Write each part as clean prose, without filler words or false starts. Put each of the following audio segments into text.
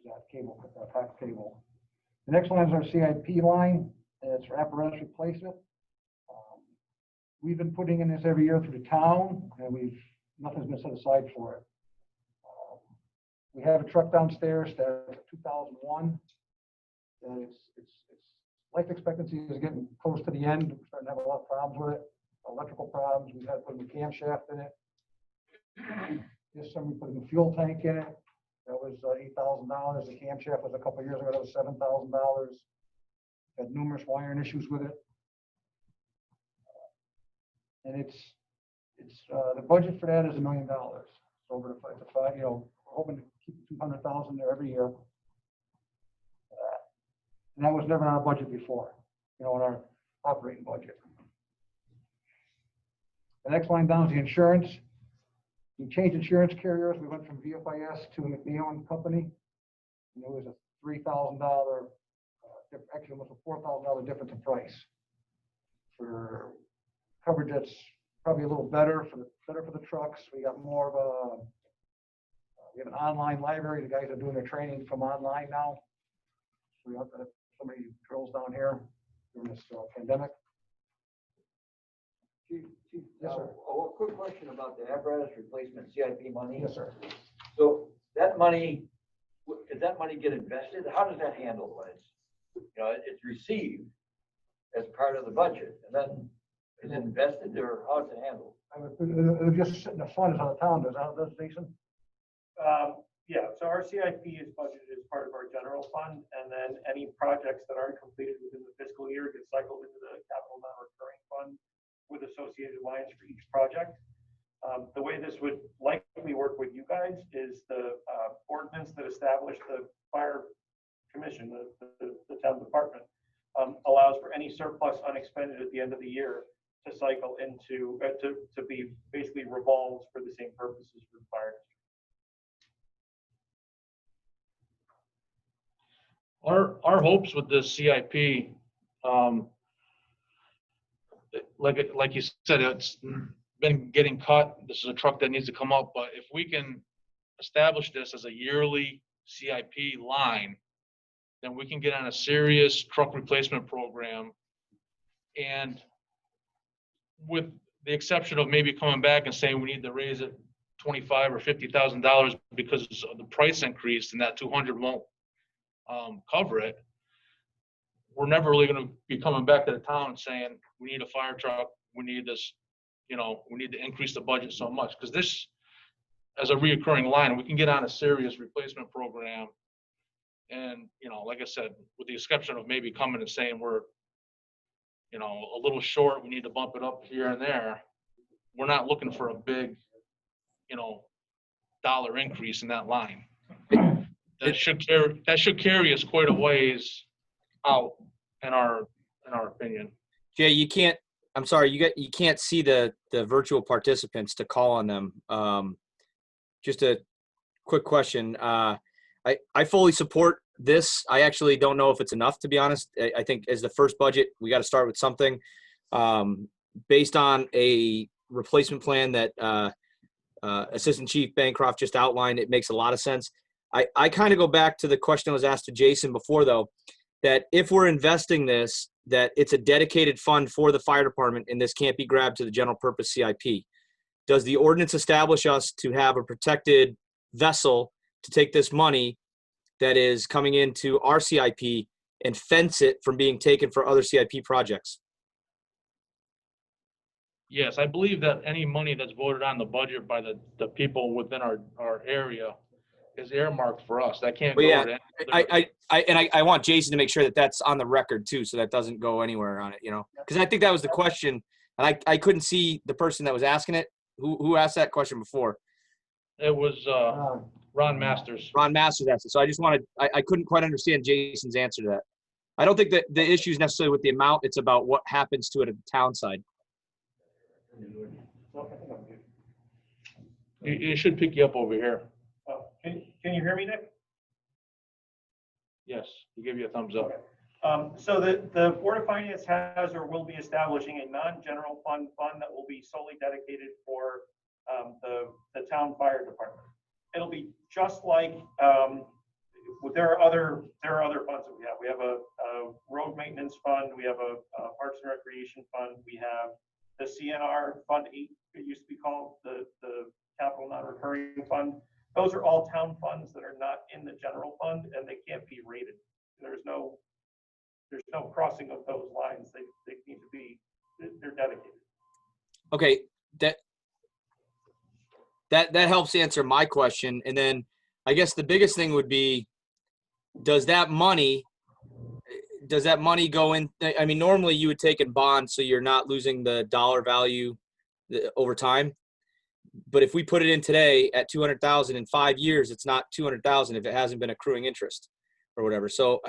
is that cable, pack cable. The next line is our CIP line, and it's for apparatus replacement. We've been putting in this every year through the town, and nothing's been set aside for it. We have a truck downstairs that's 2001, and its life expectancy is getting close to the end. We're starting to have a lot of problems with it, electrical problems. We've had to put a new camshaft in it. This summer we put a new fuel tank in it. That was $8,000. The camshaft was a couple of years ago. That was $7,000. Had numerous wiring issues with it, and the budget for that is $1 million. So over the 5, you know, we're hoping to keep 200,000 there every year. And that was never in our budget before, you know, in our operating budget. The next line down is the insurance. We changed insurance carriers. We went from VFIS to McNeil and Company. And it was a $3,000, actually almost a $4,000 difference in price for coverage that's probably a little better for the trucks. We got more of a, we have an online library. The guys are doing their training from online now. So we have so many drills down here during this pandemic. Chief, yes, sir. A quick question about the apparatus replacement CIP money. Yes, sir. So that money, does that money get invested? How does that handle when it's, you know, it's received as part of the budget and then is it invested, or how is it handled? It'll just sit in the fund as how the town does. How does Jason? Yeah, so our CIP is budgeted as part of our general fund, and then any projects that aren't completed within the fiscal year get cycled into the capital non-recurring fund with associated lines for each project. The way this would likely work with you guys is the ordinance that established the fire commission, the town department, allows for any surplus unexpended at the end of the year to cycle into, to be basically revolved for the same purposes for the fire district. Our hopes with this CIP, like you said, it's been getting cut. This is a truck that needs to come up, but if we can establish this as a yearly CIP line, then we can get on a serious truck replacement program. And with the exception of maybe coming back and saying we need to raise it $25,000 or $50,000 because of the price increase, and that 200 won't cover it, we're never really going to be coming back to the town and saying we need a fire truck, we need this, you know, we need to increase the budget so much, because this, as a reoccurring line, we can get on a serious replacement program. And, you know, like I said, with the exception of maybe coming and saying we're, you know, a little short, we need to bump it up here and there, we're not looking for a big, you know, dollar increase in that line. That should carry us quite a ways out, in our opinion. Jay, you can't. I'm sorry, you can't see the virtual participants to call on them. Just a quick question. I fully support this. I actually don't know if it's enough, to be honest. I think as the first budget, we got to start with something based on a replacement plan that Assistant Chief Bancroft just outlined. It makes a lot of sense. I kind of go back to the question that was asked to Jason before, though, that if we're investing this, that it's a dedicated fund for the fire department and this can't be grabbed to the general purpose CIP. Does the ordinance establish us to have a protected vessel to take this money that is coming into our CIP and fence it from being taken for other CIP projects? Yes, I believe that any money that's voted on the budget by the people within our area is earmarked for us. That can't go to I want Jason to make sure that that's on the record too, so that doesn't go anywhere on it, you know, because I think that was the question, and I couldn't see the person that was asking it. Who asked that question before? It was Ron Masters. Ron Masters asked it. So I just wanted, I couldn't quite understand Jason's answer to that. I don't think that the issue is necessarily with the amount. It's about what happens to it at the town side. It should pick you up over here. Oh, can you hear me, Nick? Yes, he gave you a thumbs up. Okay. So the Board of Finance has or will be establishing a non-general fund that will be solely dedicated for the town fire department. It'll be just like there are other funds that we have. We have a road maintenance fund, we have a Parks and Recreation fund, we have the CNR Fund 8, it used to be called, the Capital Non-Recurring Fund. Those are all town funds that are not in the general fund, and they can't be rated. There's no crossing of those lines. They need to be, they're dedicated. Okay, that helps answer my question. And then I guess the biggest thing would be, does that money go in? I mean, normally you would take in bonds so you're not losing the dollar value over time. But if we put it in today at 200,000 in 5 years, it's not 200,000 if it hasn't been accruing interest or whatever. So,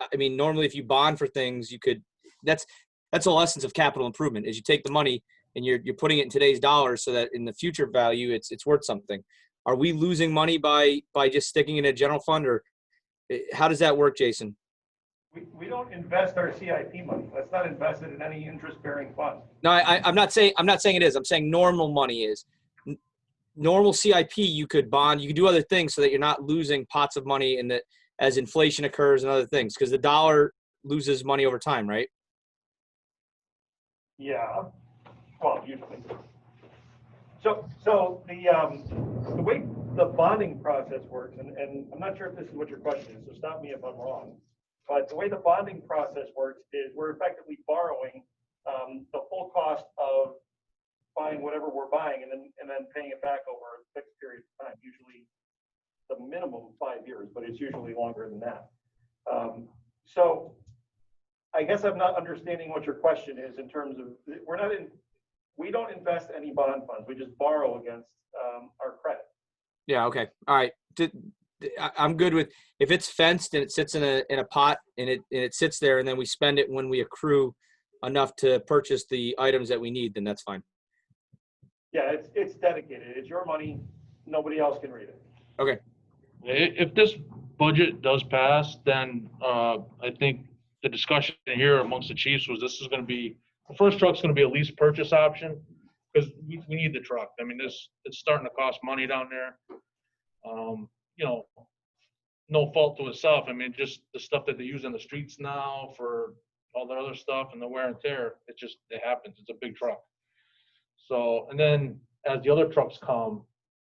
I mean, normally if you bond for things, you could, that's the whole essence of capital improvement is you take the money and you're putting it in today's dollars so that in the future value, it's worth something. Are we losing money by just sticking in a general fund, or how does that work, Jason? We don't invest our CIP money. That's not invested in any interest-bearing fund. No, I'm not saying it is. I'm saying normal money is. Normal CIP, you could bond, you could do other things so that you're not losing pots of money in that as inflation occurs and other things, because the dollar loses money over time, right? Yeah, well, usually. So the way the bonding process works, and I'm not sure if this is what your question is, so stop me if I'm wrong, but the way the bonding process works is we're effectively borrowing the full cost of buying whatever we're buying and then paying it back over a fixed period of time, usually the minimum 5 years, but it's usually longer than that. So I guess I'm not understanding what your question is in terms of, we don't invest any bond funds. We just borrow against our credit. Yeah. Okay. All right. I'm good with, if it's fenced and it sits in a pot and it sits there and then we spend it when we accrue enough to purchase the items that we need, then that's fine. Yeah, it's dedicated. It's your money. Nobody else can read it. Okay. If this budget does pass, then I think the discussion here amongst the chiefs was this is going to be, the first truck's going to be a lease purchase option because we need the truck. I mean, it's starting to cost money down there. You know, no fault to itself. I mean, just the stuff that they use on the streets now for all the other stuff and the wear and tear, it happens. It's a big truck. So, and then as the other trucks come,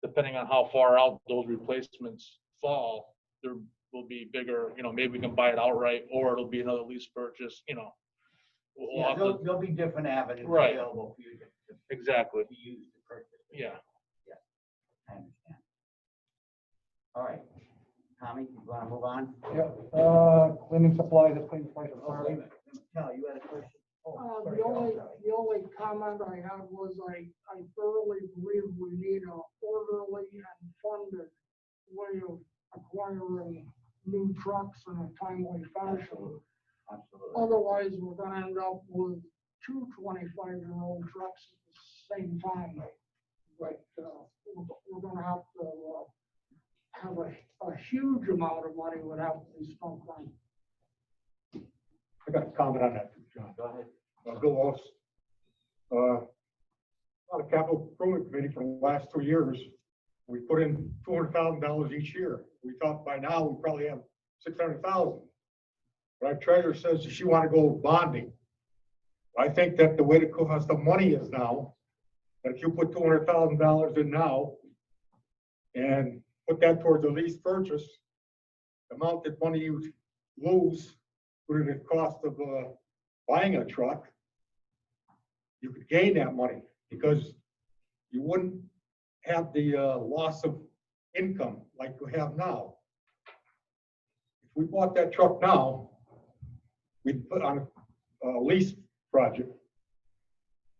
depending on how far out those replacements fall, there will be bigger, you know, maybe we can buy it outright or it'll be another lease purchase, you know. We'll have to, there'll be different avenues Right. available for you to exactly. use to purchase. Yeah. I understand. All right. Tommy, you want to move on? Yeah, cleaning supplies, that's cleaning supplies. Oh, wait a minute. Cal, you had a question? Oh, sorry, The Cal, only, sorry. the only comment I had was I thoroughly believe we need a orderly and funded way of acquiring new trucks in a timely fashion. Absolutely. Otherwise, we're gonna end up with two 25-year-old trucks at the same time. But we're gonna have to have a huge amount of money would have to be spent on. I got a comment on that, too, John. Go ahead. Bill Walsh. On the capital improvement committee for the last 2 years, we put in $200,000 each year. We thought by now we probably have $600,000. But our treasurer says she want to go bonding. I think that the way the cost of money is now, that if you put $200,000 in now and put that towards the lease purchase, the amount that money you lose due to the cost of buying a truck, you could gain that money because you wouldn't have the loss of income like you have now. If we bought that truck now, we'd put on a lease project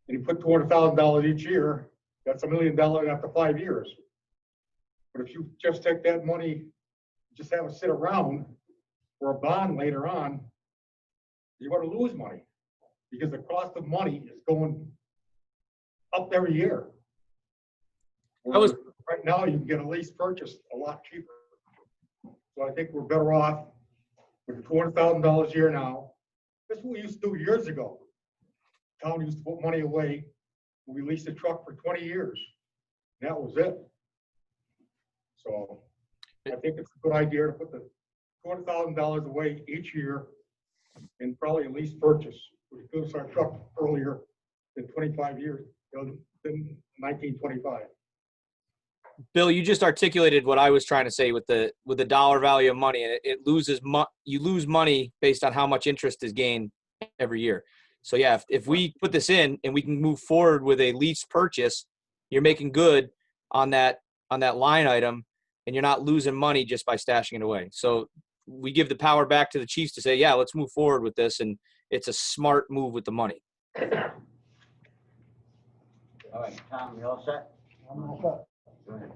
and you put $200,000 each year, that's $1 million after 5 years. But if you just take that money, just have it sit around for a bond later on, you're going to lose money because the cost of money is going up every year. Right now, you can get a lease purchase a lot cheaper. So I think we're better off with $200,000 a year now. This is what we used to do years ago. Town used to put money away. We leased a truck for 20 years. That was it. So I think it's a good idea to put the $200,000 away each year in probably a lease purchase. We purchased our truck earlier than 25 years, than 1925. Bill, you just articulated what I was trying to say with the dollar value of money, and you lose money based on how much interest is gained every year. So yeah, if we put this in and we can move forward with a lease purchase, you're making good on that line item, and you're not losing money just by stashing it away. So we give the power back to the chiefs to say, yeah, let's move forward with this, and it's a smart move with the money. All right, Tom, you all set? I'm all set. Go ahead.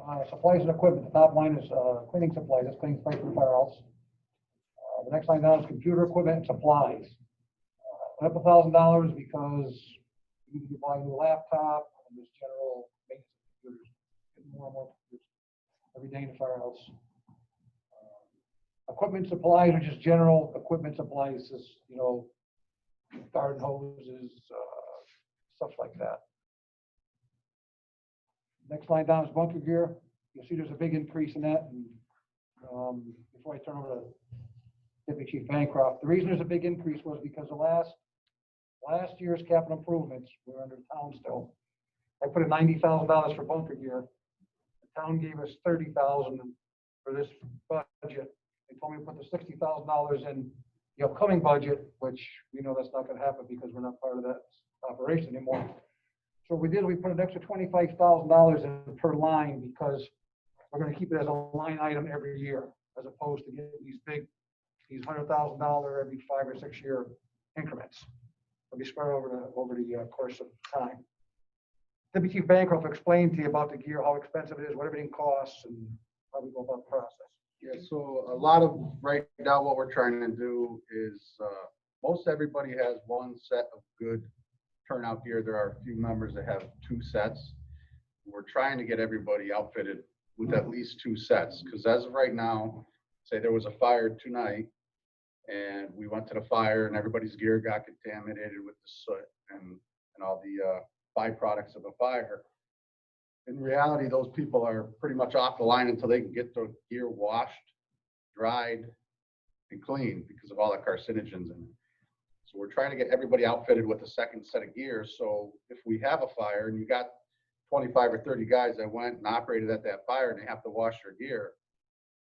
All right, supplies and equipment, the top line is cleaning supplies, that's cleaning supplies for the firehouse. The next line down is computer equipment and supplies. Went up $1,000 because we need to buy a new laptop and just general maintenance of computers. Getting more and more computers every day in the firehouse. Equipment supplies are just general equipment supplies, is, you know, garden hoses, stuff like that. Next line down is bunker gear. You'll see there's a big increase in that. And before I turn over to Deputy Chief Bancroft, the reason there's a big increase was because the last year's capital improvements, we're under town still. I put in $90,000 for bunker gear. The town gave us $30,000 for this budget. They told me to put the $60,000 in the upcoming budget, which we know that's not going to happen because we're not part of that operation anymore. So what we did, we put an extra $25,000 in per line because we're going to keep it as a line item every year, as opposed to getting these $100,000 every 5 or 6 year increments. It'll be spread over the course of time. Deputy Chief Bancroft explained to you about the gear, how expensive it is, what everything costs, and how we go about the process. Yeah, so a lot of, right now, what we're trying to do is, most everybody has one set of good turnout gear. There are a few members that have 2 sets. We're trying to get everybody outfitted with at least 2 sets, because as of right now, say there was a fire tonight, and we went to the fire and everybody's gear got contaminated with the soot and all the byproducts of a fire. In reality, those people are pretty much off the line until they can get their gear washed, dried, and cleaned because of all the carcinogens in it. So we're trying to get everybody outfitted with a second set of gear. So if we have a fire and you got 25 or 30 guys that went and operated at that fire and they have to wash their gear,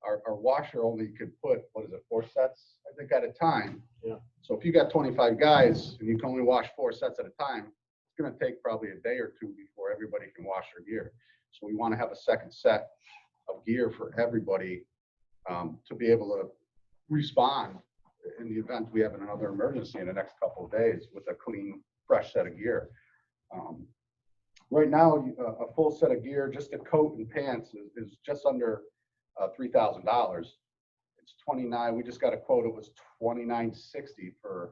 our washer only could put, 4 sets, I think, at a time. Yeah. So if you got 25 guys and you can only wash 4 sets at a time, it's going to take probably a day or 2 before everybody can wash their gear. So we want to have a second set of gear for everybody to be able to respond in the event we have another emergency in the next couple of days with a clean, fresh set of gear. Right now, a full set of gear, just a coat and pants, is just under $3,000. It's 29. We just got a quote. It was $29.60 for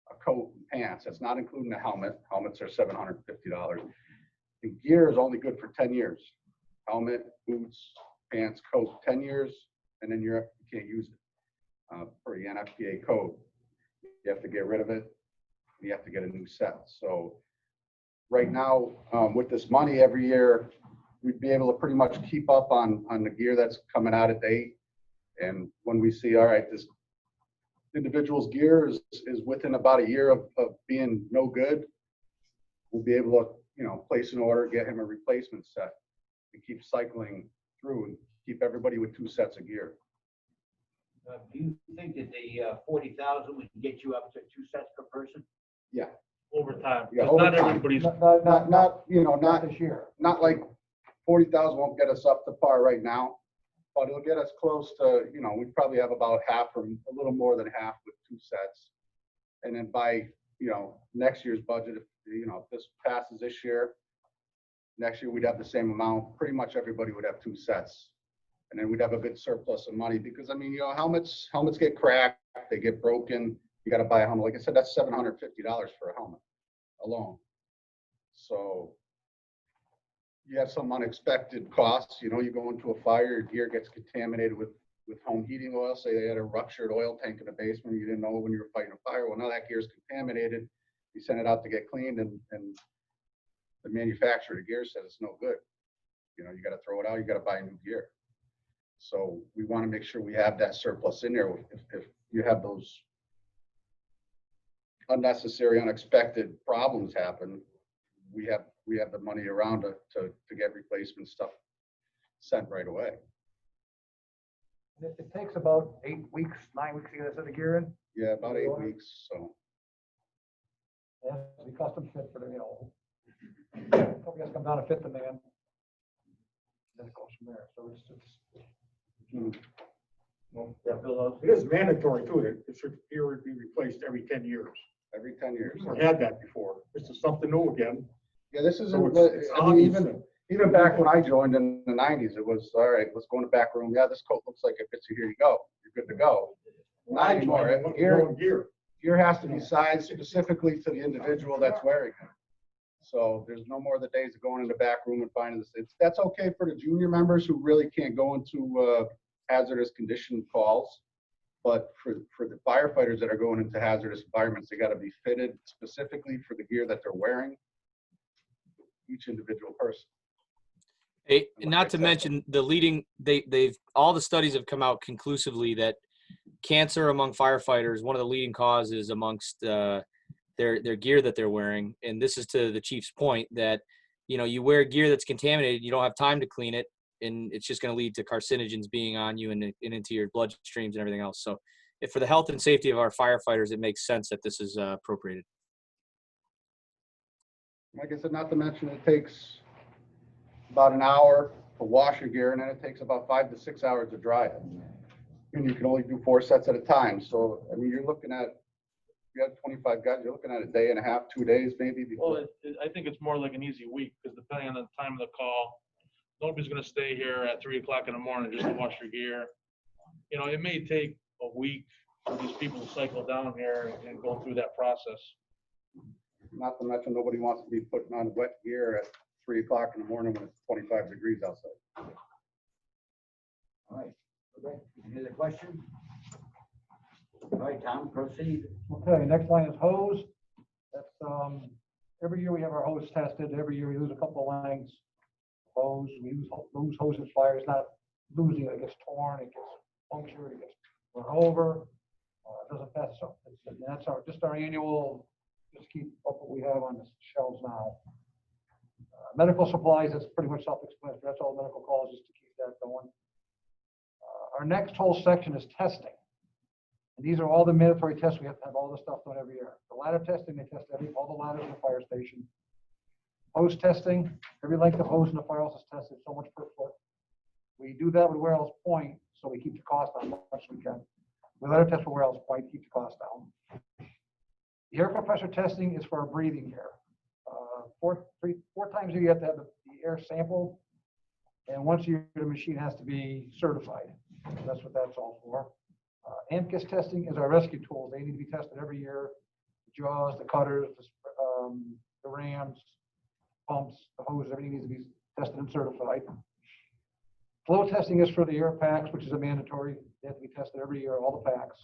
a coat and pants. That's not including the helmet. Helmets are $750. The gear is only good for 10 years. Helmet, boots, pants, coat, 10 years, and then you can't use it for the NFPA code. You have to get rid of it. You have to get a new set. So right now, with this money every year, we'd be able to pretty much keep up on the gear that's coming out of date. And when we see, all right, this individual's gear is within about a year of being no good, we'll be able to, place an order, get him a replacement set, and keep cycling through and keep everybody with 2 sets of gear. Do you think that the 40,000 would get you up to 2 sets per person? Yeah. Over time. Yeah, 'Cause over not time. everybody's, Not this year. Not like 40,000 won't get us up to par right now, but it'll get us close to, we probably have about half or a little more than half with 2 sets. And then by, next year's budget, if this passes this year, next year we'd have the same amount. Pretty much everybody would have 2 sets. And then we'd have a good surplus of money because, helmets get cracked, they get broken. You got to buy a helmet. Like I said, that's $750 for a helmet alone. So you have some unexpected costs. You go into a fire, your gear gets contaminated with home heating oil. Say they had a ruptured oil tank in the basement. You didn't know when you were fighting a fire. Well, now that gear is contaminated. You send it out to get cleaned, and the manufacturer of the gear says it's no good. You got to throw it out. You got to buy new gear. So we want to make sure we have that surplus in there. If you have those unnecessary, unexpected problems happen, we have the money around to get replacement stuff sent right away. It takes about 8 weeks, 9 weeks to get a set of gear in. Yeah, about 8 weeks, so. It has to be custom fit for the, company has to come down and fit the man. Then it goes from there. So it's Yeah, Bill, It is mandatory too, that it should gear be replaced every 10 years. Every 10 years. We never had that before. This is something new again. Yeah, this So isn't, it's I mean, obvious. even back when I joined in the 90s, it was, all right, let's go in the back room. Yeah, this coat looks like it fits you. Here you go. You're good to go. Not anymore. Gear has to be sized specifically to the individual that's wearing it. So there's no more of the days of going in the back room and finding this. That's okay for the junior members who really can't go into hazardous condition calls. But for the firefighters that are going into hazardous environments, they got to be fitted specifically for the gear that they're wearing, each individual person. Hey, and not to mention the leading, they've all the studies have come out conclusively that cancer among firefighters, one of the leading causes amongst their gear that they're wearing. And this is to the chief's point that, you wear gear that's contaminated, you don't have time to clean it, and it's just going to lead to carcinogens being on you and into your bloodstreams and everything else. So if for the health and safety of our firefighters, it makes sense that this is appropriated. Like I said, not to mention it takes about an hour to wash your gear, and then it takes about 5 to 6 hours to dry it. And you can only do 4 sets at a time. So, I mean, you're looking at, if you have 25 guys, you're looking at a day and a half, 2 days maybe. Well, I think it's more like an easy week, because depending on the time of the call, nobody's gonna stay here at 3 o'clock in the morning just to wash your gear. It may take a week for these people to cycle down here and go through that process. Not to mention, nobody wants to be putting on wet gear at 3 o'clock in the morning when it's 25 degrees outside. All right, okay, any other questions? All right, Tom, proceed. Okay, next line is hose. That's, every year we have our hose tested. Every year we lose a couple of lengths. Hose, we lose hose and fire. It's not losing it. It gets torn, it gets punctured, it gets run over. It doesn't pass. So that's just our annual, just keep up what we have on the shelves now. Medical supplies, that's pretty much self-explanatory. That's all medical calls, just to keep that going. Our next whole section is testing. And these are all the mandatory tests. We have to have all this stuff done every year. The ladder testing, they test all the ladders in the fire station. Hose testing, every length of hose in the firehouse is tested so much per foot. We do that with Warehouse Point, so we keep the cost down as much as we can. We let our test for Warehouse Point, keep the cost down. The air compressor testing is for our breathing air. 4 times a year you have to have the air sampled, and once a year the machine has to be certified. That's what that's all for. AMCIS testing is our rescue tools. They need to be tested every year. The jaws, the cutters, the rams, pumps, the hoses, everything needs to be tested and certified. Flow testing is for the air packs, which is a mandatory. They have to be tested every year, all the packs.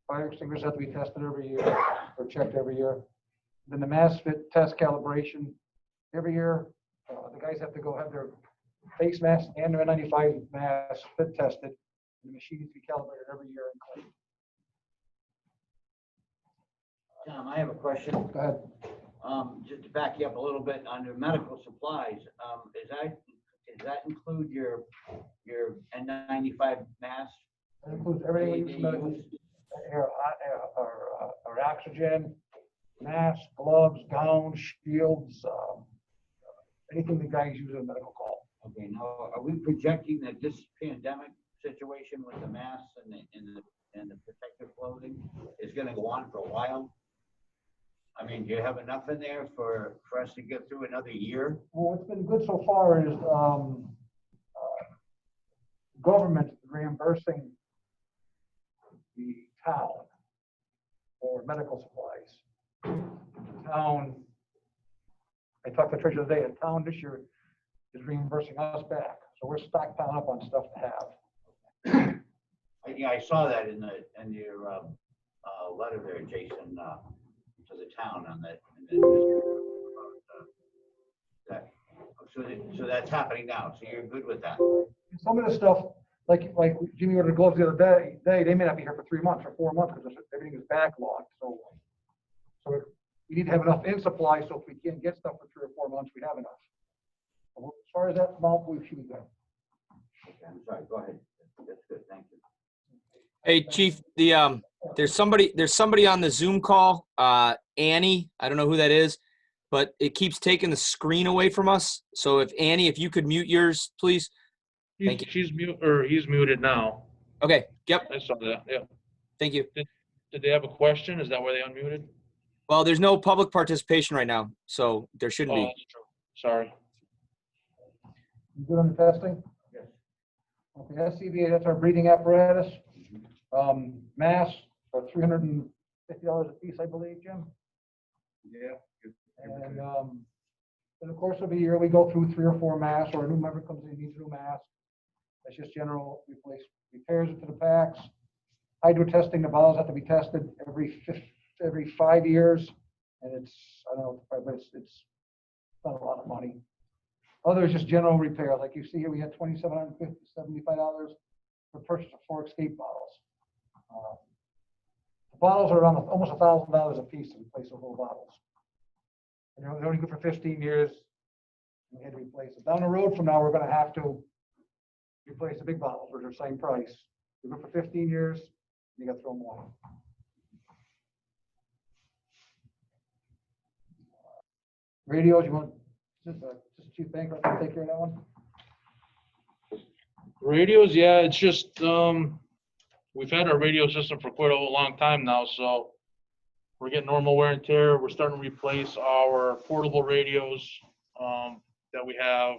Fire extinguishers have to be tested every year or checked every year. Then the mass fit test calibration. Every year, the guys have to go have their face mask and their N95 mask fit tested. The machine needs to be calibrated every year and cleaned. Tom, I have a question. Go ahead. Just to back you up a little bit on your medical supplies, does that include your N95 mask? That includes everything we use for medical, our oxygen, masks, gloves, gowns, shields, anything the guys use in a medical call. Okay, now, are we projecting that this pandemic situation with the masks and the protective clothing is gonna go on for a while? I mean, do you have enough in there for us to get through another year? Well, what's been good so far is government reimbursing the town for medical supplies. The town, I talked to Tricia today, the town this year is reimbursing us back. So we're stockpiling up on stuff to have. Yeah, I saw that in your letter there, Jason, to the town on that. So that's happening now. So you're good with that? Some of the stuff, like Jimmy ordered gloves the other day, they may not be here for 3 months or 4 months because everything is backlogged, so. So we need to have enough in supply, so if we can't get stuff for 3 or 4 months, we have enough. So as far as that amount, we should be good. Okay, I'm sorry, go ahead. That's good, thank you. Hey, Chief, there's somebody on the Zoom call, Annie, I don't know who that is, but it keeps taking the screen away from us. So if Annie, if you could mute yours, please. Thank you. She's mute, or he's muted now. Okay, yep, I saw that, yeah. thank you. Did they have a question? Is that why they unmuted? Well, there's no public participation right now, so there shouldn't Oh, be. that's true. Sorry. You good on the testing? Yes. Okay, SCBA, that's our breathing apparatus. Mass, for $350 a piece, I believe, Jim. Yeah. And in the course of a year, we go through 3 or 4 masks, or a new member comes in, needs a new mask. That's just general repairs to the packs. Hydro testing, the bottles have to be tested every 5 years. And it's, I don't know, but it's not a lot of money. Other is just general repair. Like you see here, we had $2,775 for purchase of 4 escape bottles. The bottles are around almost $1,000 a piece to replace the whole bottles. And they're only good for 15 years. We had to replace it. Down the road from now, we're going to have to replace the big bottles, which are the same price. They're good for 15 years. You got to throw them away. Radios, you want just Chief Bankrupt to take care of that one? Radios, yeah, it's just, we've had our radio system for quite a long time now, so we're getting normal wear and tear. We're starting to replace our portable radios that we have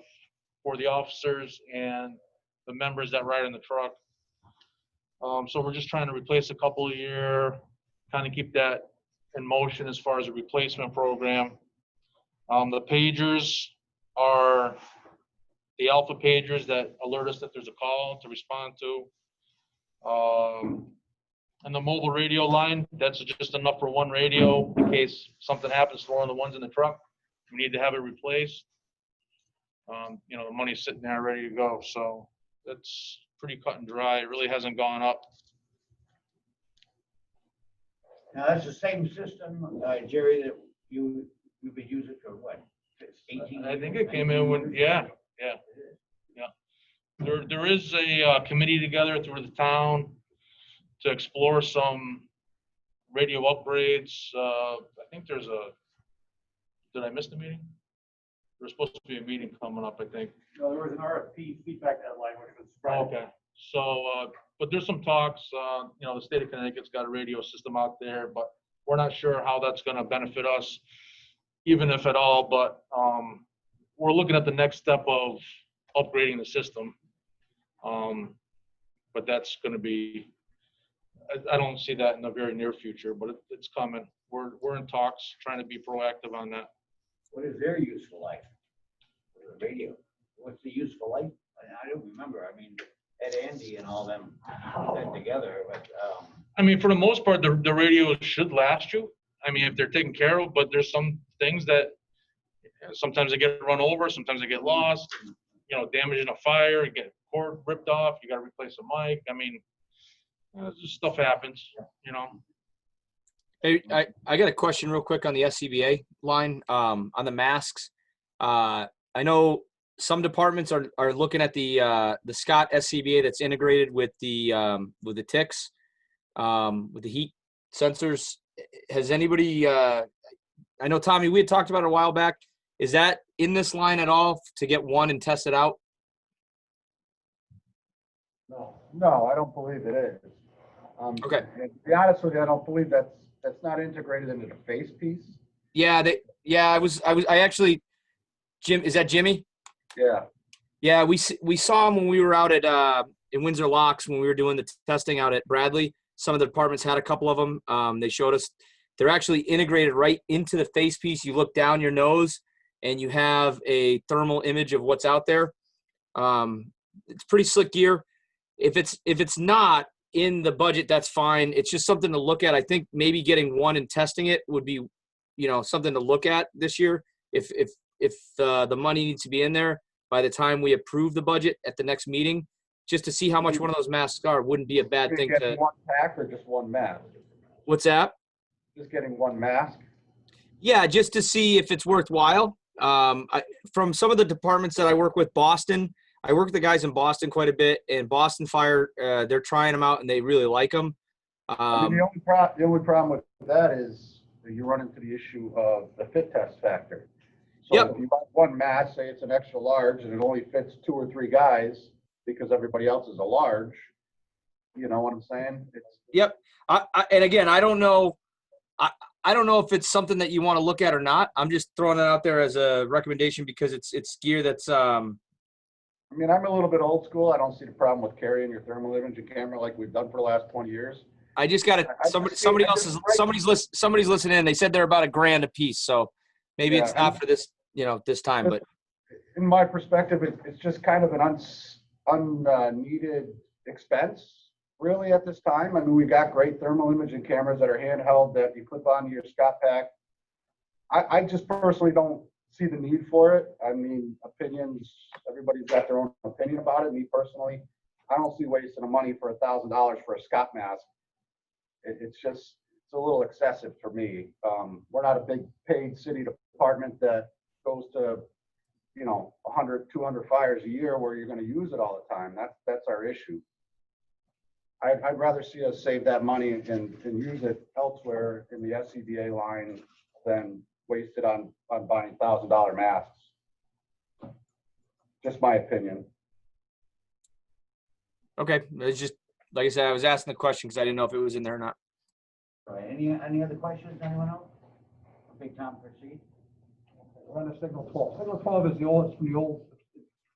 for the officers and the members that ride in the truck. So we're just trying to replace a couple a year, kind of keep that in motion as far as a replacement program. The pagers are the alpha pagers that alert us that there's a call to respond to. And the mobile radio line, that's just enough for one radio in case something happens to one of the ones in the truck. We need to have it replaced. You know, the money's sitting there ready to go. So that's pretty cut and dry. It really hasn't gone up. Now, that's the same system, Jerry, that you've been using for what, 18 years? I think it came in when, yeah. There is a committee together through the town to explore some radio upgrades. I think there's did I miss the meeting? There's supposed to be a meeting coming up, I think. No, there was an RFP feedback deadline, which was Friday. Okay, so, but there's some talks, you know, the state of Connecticut's got a radio system out there, but we're not sure how that's gonna benefit us, even if at all, but, we're looking at the next step of upgrading the system. But that's gonna be, I don't see that in the very near future, but it's coming. We're in talks, trying to be proactive on that. What is their useful life? The radio, what's the useful life? I don't remember, I mean, Ed Andy and all them put that together, but, I mean, for the most part, the radio should last you. I mean, if they're taken care of, but there's some things that sometimes they get run over, sometimes they get lost, you know, damage in a fire, you get cord ripped off, you got to replace a mic. I mean, just stuff happens, you know. Hey, I got a question real quick on the SCBA line, on the masks. I know some departments are looking at the Scott SCBA that's integrated with the ticks, with the heat sensors. Has anybody, I know, Tommy, we had talked about it a while back. Is that in this line at all to get one and test it out? No, I don't believe it is. Okay. And to be honest with you, I don't believe that's not integrated into the face piece. Yeah, I actually, Jim, is that Jimmy? Yeah. Yeah, we saw him when we were out at in Windsor Locks when we were doing the testing out at Bradley. Some of the departments had a couple of them. They showed us they're actually integrated right into the face piece. You look down your nose and you have a thermal image of what's out there. It's pretty slick gear. If it's not in the budget, that's fine. It's just something to look at. I think maybe getting one and testing it would be, you know, something to look at this year. If the money needs to be in there by the time we approve the budget at the next meeting, just to see how much one of those masks are wouldn't be a bad thing Getting to. one pack or just one mask? What's that? Just getting one mask? Yeah, just to see if it's worthwhile. From some of the departments that I work with, Boston, I work with the guys in Boston quite a bit, and Boston Fire, they're trying them out and they really like them. I mean, the only problem with that is that you run into the issue of the fit test factor. So Yep. if you buy one mask, say it's an extra large, and it only fits 2 or 3 guys because everybody else is a large, you know what I'm saying? Yep. And again, I don't know. I don't know if it's something that you want to look at or not. I'm just throwing it out there as a recommendation because it's gear that's. I mean, I'm a little bit old school. I don't see the problem with carrying your thermal imaging camera like we've done for the last 20 years. I just got it. Somebody's listening in. They said they're about $1,000 a piece. So maybe it's not for this, this time, but. In my perspective, it's just kind of an unneeded expense, really, at this time. I mean, we've got great thermal imaging cameras that are handheld that you clip onto your Scott pack. I just personally don't see the need for it. I mean, opinions, everybody's got their own opinion about it. Me personally, I don't see wasting the money for $1,000 for a Scott mask. It's a little excessive for me. We're not a big paid city department that goes to 100, 200 fires a year where you're going to use it all the time. That's our issue. I'd rather see us save that money and use it elsewhere in the SCBA line than waste it on buying $1,000 masks. Just my opinion. Okay. It's just, like I said, I was asking the question because I didn't know if it was in there or not. All right, any other questions, anyone else? Okay, Tom, proceed. We're on to signal 12. Signal 12 is the old, it's from the old,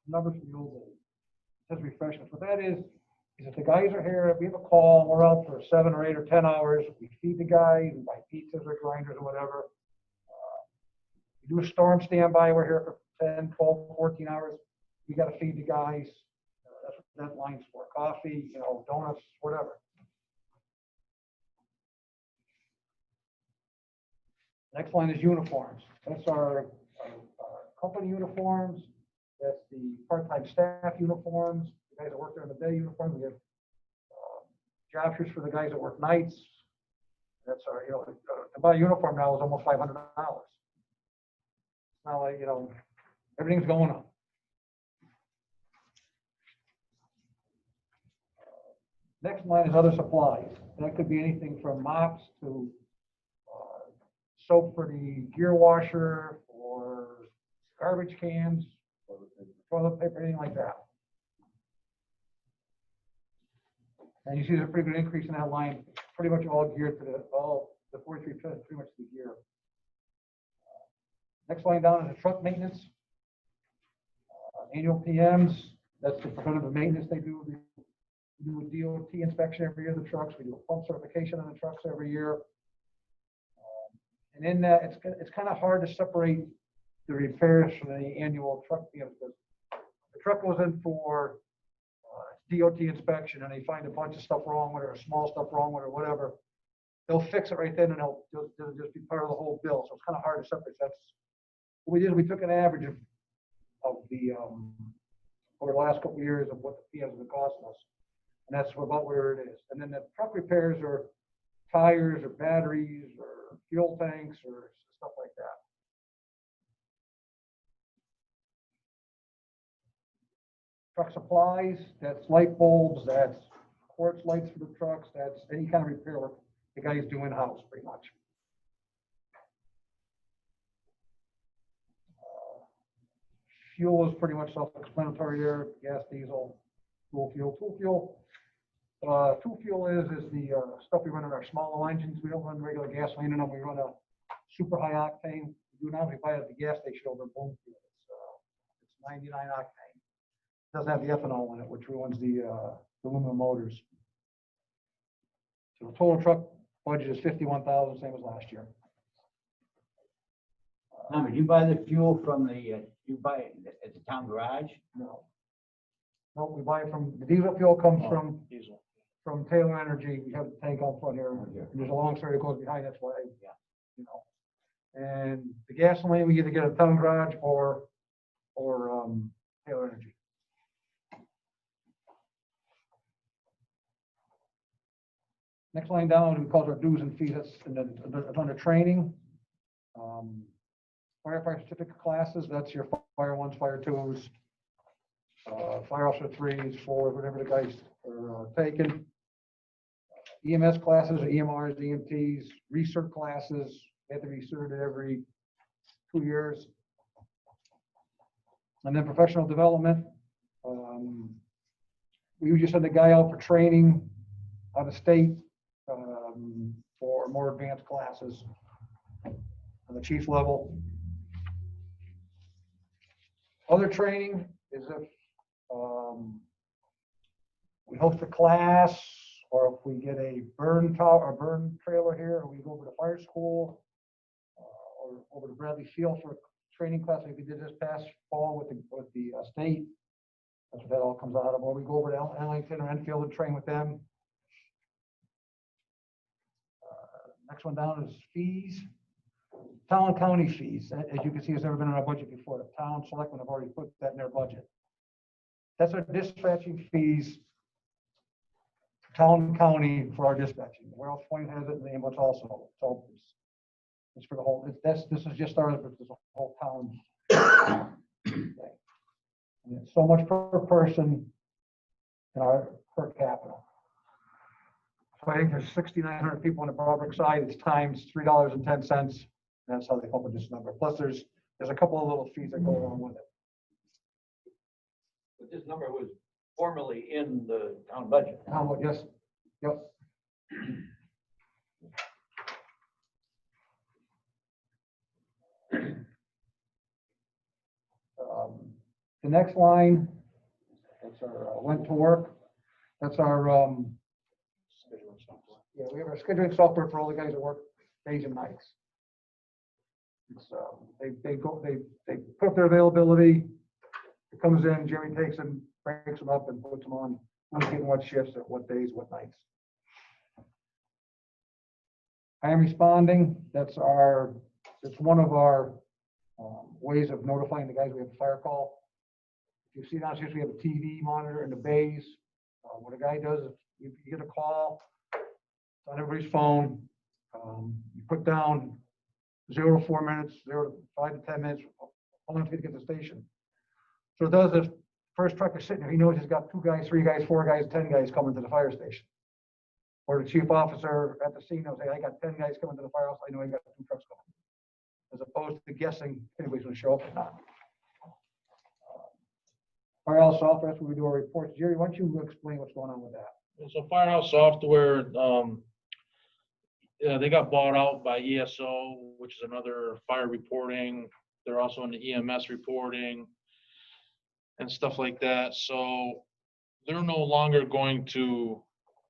numbers from the old days. It says refreshments. What that is if the guys are here, we have a call, we're out for 7 or 8 or 10 hours, we feed the guys, we buy pizzas or grinders or whatever. We do a storm standby, we're here for 10, 12, 14 hours. We got to feed the guys. That's what that line's for. Coffee, donuts, whatever. Next line is uniforms. That's our company uniforms. That's the part-time staff uniforms. The guys that work during the day uniforms. We have job shirts for the guys that work nights. That's our, to buy a uniform now is almost $500. It's not like, everything's going up. Next line is other supplies. That could be anything from mops to soap for the gear washer, or garbage cans, or toilet paper, anything like that. And you see there's a pretty good increase in that line, pretty much all geared to the 43 pretty much the gear. Next line down is the truck maintenance. Annual PMs, that's the preventative maintenance they do. We do a DOT inspection every year of the trucks. We do a pump certification on the trucks every year. And in that, it's kind of hard to separate the repairs from the annual truck PMs, because the truck goes in for DOT inspection and they find a bunch of stuff wrong with it, or small stuff wrong with it, or whatever. They'll fix it right then and they'll just be part of the whole bill. So it's kind of hard to separate. That's what we did. We took an average of the over the last couple of years of what the PMs have been costing us, and that's about where it is. And then the truck repairs are tires or batteries or fuel tanks or stuff like that. Truck supplies, that's light bulbs, that's quartz lights for the trucks, that's any kind of repair work the guys do in-house pretty much. Fuel is pretty much self-explanatory there. Gas, diesel, tool fuel. Tool fuel is the stuff we run in our smaller engines. We don't run regular gasoline in them. We run a super high octane. We do now. We buy it at the gas station over in Bloomfield. It's 99 octane. It doesn't have the ethanol in it, which ruins the aluminum motors. So the total truck budget is $51,000, same as last year. Now, did you buy the fuel from you buy it at the town garage? No. No, we buy it from, the diesel fuel comes from Diesel. from Taylor Energy. We have the tank out front here. And there's a long story that goes behind. That's why, And the gasoline we either get at town garage or Taylor Energy. Next line down, we call it our dues and fees, that's under training. Firefighter certificate classes, that's your fire ones, fire twos, fire officer threes, fours, whatever the guys are taking. EMS classes, or EMRs, EMTs, research classes, they have to be certified every 2 years. And then professional development. We usually send a guy out for training out of state for more advanced classes on the chief level. Other training is if we host a class, or if we get a burn tower or burn trailer here, or we go over to fire school, or over to Bradley Field for a training class like we did this past fall with the state. That's what that all comes out of. Or we go over to Ellington or Enfield and train with them. Next one down is fees. Town and county fees. As you can see, has never been in our budget before. The town selectmen have already put that in their budget. That's our dispatching fees. Town and county for our dispatching. Where else Point has it in the ambulance also. So it's for the whole. This is just ours, but there's a whole town. thing. And it's so much per person in our per capita. So I think there's 6,900 people on the Brook side. It's times $3.10. That's how they come up with this number. Plus, there's a couple of little fees that go along with it. But this number was formerly in the town budget. How about, yes, yep. The next line, that's our went to work. That's our scheduling software. Yeah, we have our scheduling software for all the guys that work days and nights. It's, they put up their availability. It comes in, Jerry takes them, breaks them up, and puts them on getting what shifts at what days, what nights. I am responding. It's one of our ways of notifying the guys we have a fire call. If you see downstairs, we have a TV monitor in the bays. What a guy does, if you get a call, it's on everybody's phone. You put down 0 to 4 minutes, 0 to 5 to 10 minutes, how long it takes to get to the station. So it does, if first truck is sitting there, he knows he's got 2 guys, 3 guys, 4 guys, 10 guys coming to the fire station. Or the chief officer at the scene will say, I got 10 guys coming to the firehouse, I know I got 2 trucks coming. As opposed to guessing if anybody's gonna show up or not. Firehouse software, that's where we do our reports. Jerry, why don't you explain what's going on with that? So Firehouse software, yeah, they got bought out by ESO, which is another fire reporting. They're also in the EMS reporting and stuff like that. So they're no longer going to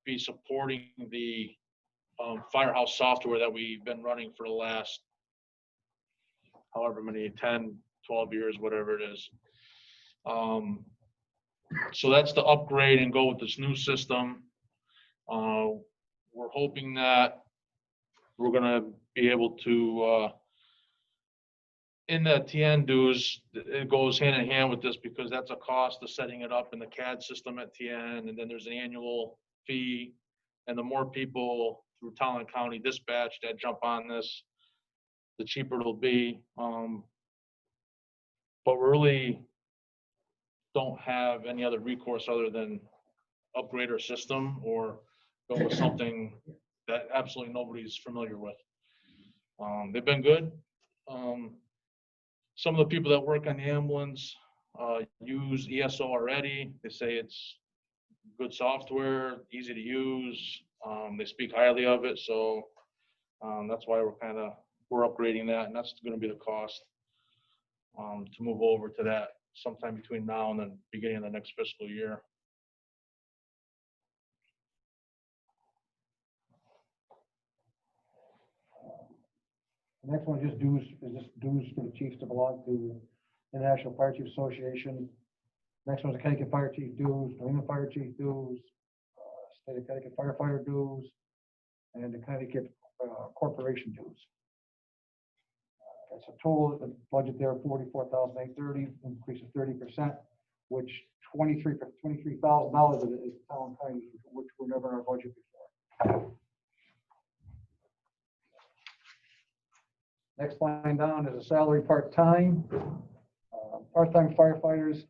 be supporting the Firehouse software that we've been running for the last however many, 10, 12 years, whatever it is. So that's the upgrade and go with this new system. We're hoping that we're gonna be able to, in the TN dues, it goes hand in hand with this because that's a cost of setting it up in the CAD system at TN, and then there's an annual fee. And the more people through town and county dispatch that jump on this, the cheaper it'll be. But we really don't have any other recourse other than upgrade our system or go with something that absolutely nobody's familiar with. They've been good. Some of the people that work on the ambulance use ESO already. They say it's good software, easy to use. They speak highly of it, so that's why we're upgrading that, and that's going to be the cost to move over to that sometime between now and the beginning of the next fiscal year. The next one is just dues for the chiefs to belong to the National Fire Chiefs Association. Next one is the Connecticut Fire Chief dues, New England Fire Chief dues, State of Connecticut firefighter dues, and the Connecticut corporation dues. That's a total budget there of $44,830, increase of 30%, which $23,000 of it is town and county, which were never in our budget before. next line down is a salary part-time. Part-time firefighters.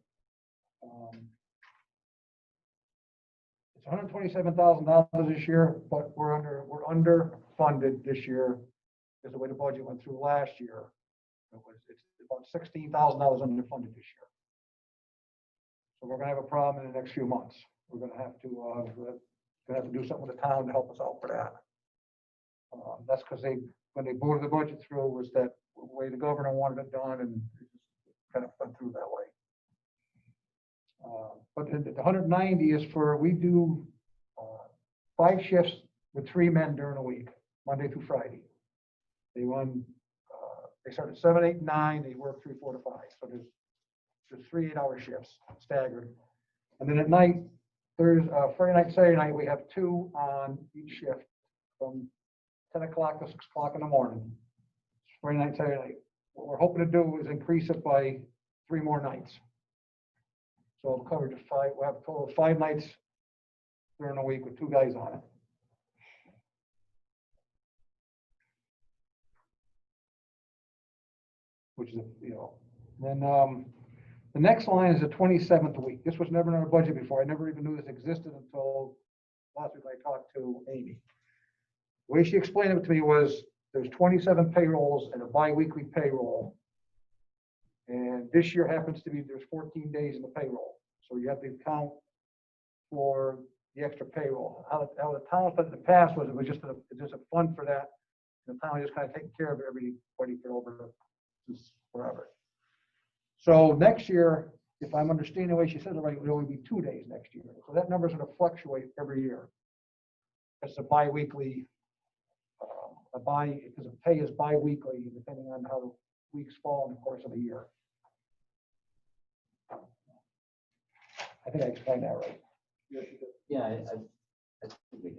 It's $127,000 this year, but we're underfunded this year because the way the budget went through last year. It's about $16,000 underfunded this year. So we're gonna have a problem in the next few months. We're gonna have to do something with the town to help us out for that. That's because when they voted the budget through, was that the way the governor wanted it done, and it just kind of went through that way. But the 190 is for, we do 5 shifts with 3 men during a week, Monday through Friday. They run, they start at 7, 8, 9, they work 3, 4 to 5. So there's 3 8-hour shifts staggered. And then at night, there's Friday night, Saturday night, we have 2 on each shift from 10 o'clock to 6 o'clock in the morning. Friday night, Saturday night. What we're hoping to do is increase it by 3 more nights. So we'll cover to 5, we'll have a total of 5 nights during the week with 2 guys on it. Which is, then the next line is the 27th week. This was never in our budget before. I never even knew this existed until last week I talked to Amy. The way she explained it to me was there's 27 payrolls and a bi-weekly payroll. And this year happens to be, there's 14 days in the payroll. So you have to account for the extra payroll. How the town put it in the past was, it was just a fund for that. The town just kind of taking care of everybody for over forever. So next year, if I'm understanding the way she said it right, it would only be 2 days next year. So that number is going to fluctuate every year. It's a bi-weekly, because the pay is bi-weekly, depending on how the weeks fall in the course of the year. I think I explained that right. Yeah, I think we did.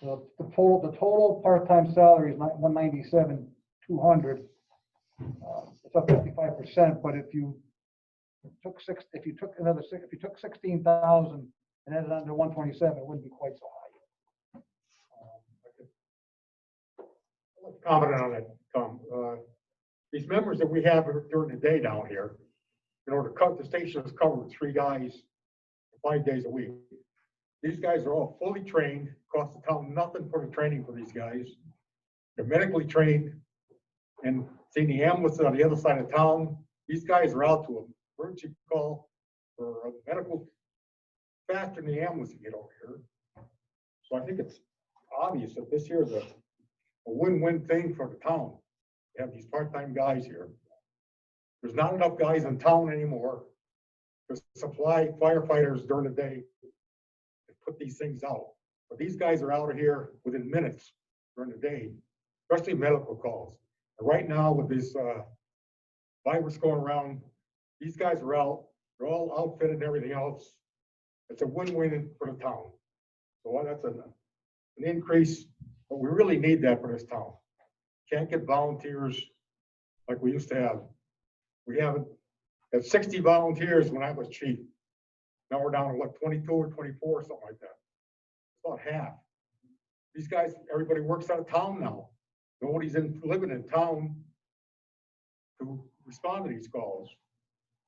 So the total part-time salary is 197,200. It's up 55%. But if you took 16,000 and added on to 127, it wouldn't be quite so high. Comment on that, Tom. These members that we have during the day down here, in order to cut, the station is covered with 3 guys, 5 days a week. These guys are all fully trained, cost the town nothing for the training for these guys. They're medically trained, and seeing the ambulance on the other side of town, these guys are out to an emergency call for a medical faster than the ambulance can get over here. So I think it's obvious that this year is a win-win thing for the town. We have these part-time guys here. There's not enough guys in town anymore to supply firefighters during the day and put these things out. But these guys are out of here within minutes during the day, especially medical calls. And right now with this virus going around, these guys are out. They're all outfitted and everything else. It's a win-win for the town. So that's an increase, but we really need that for this town. Can't get volunteers like we used to have. We haven't had 60 volunteers when I was chief. Now we're down to what, 22 or 24, something like that. It's about half. These guys, everybody works out of town now. Nobody's living in town to respond to these calls.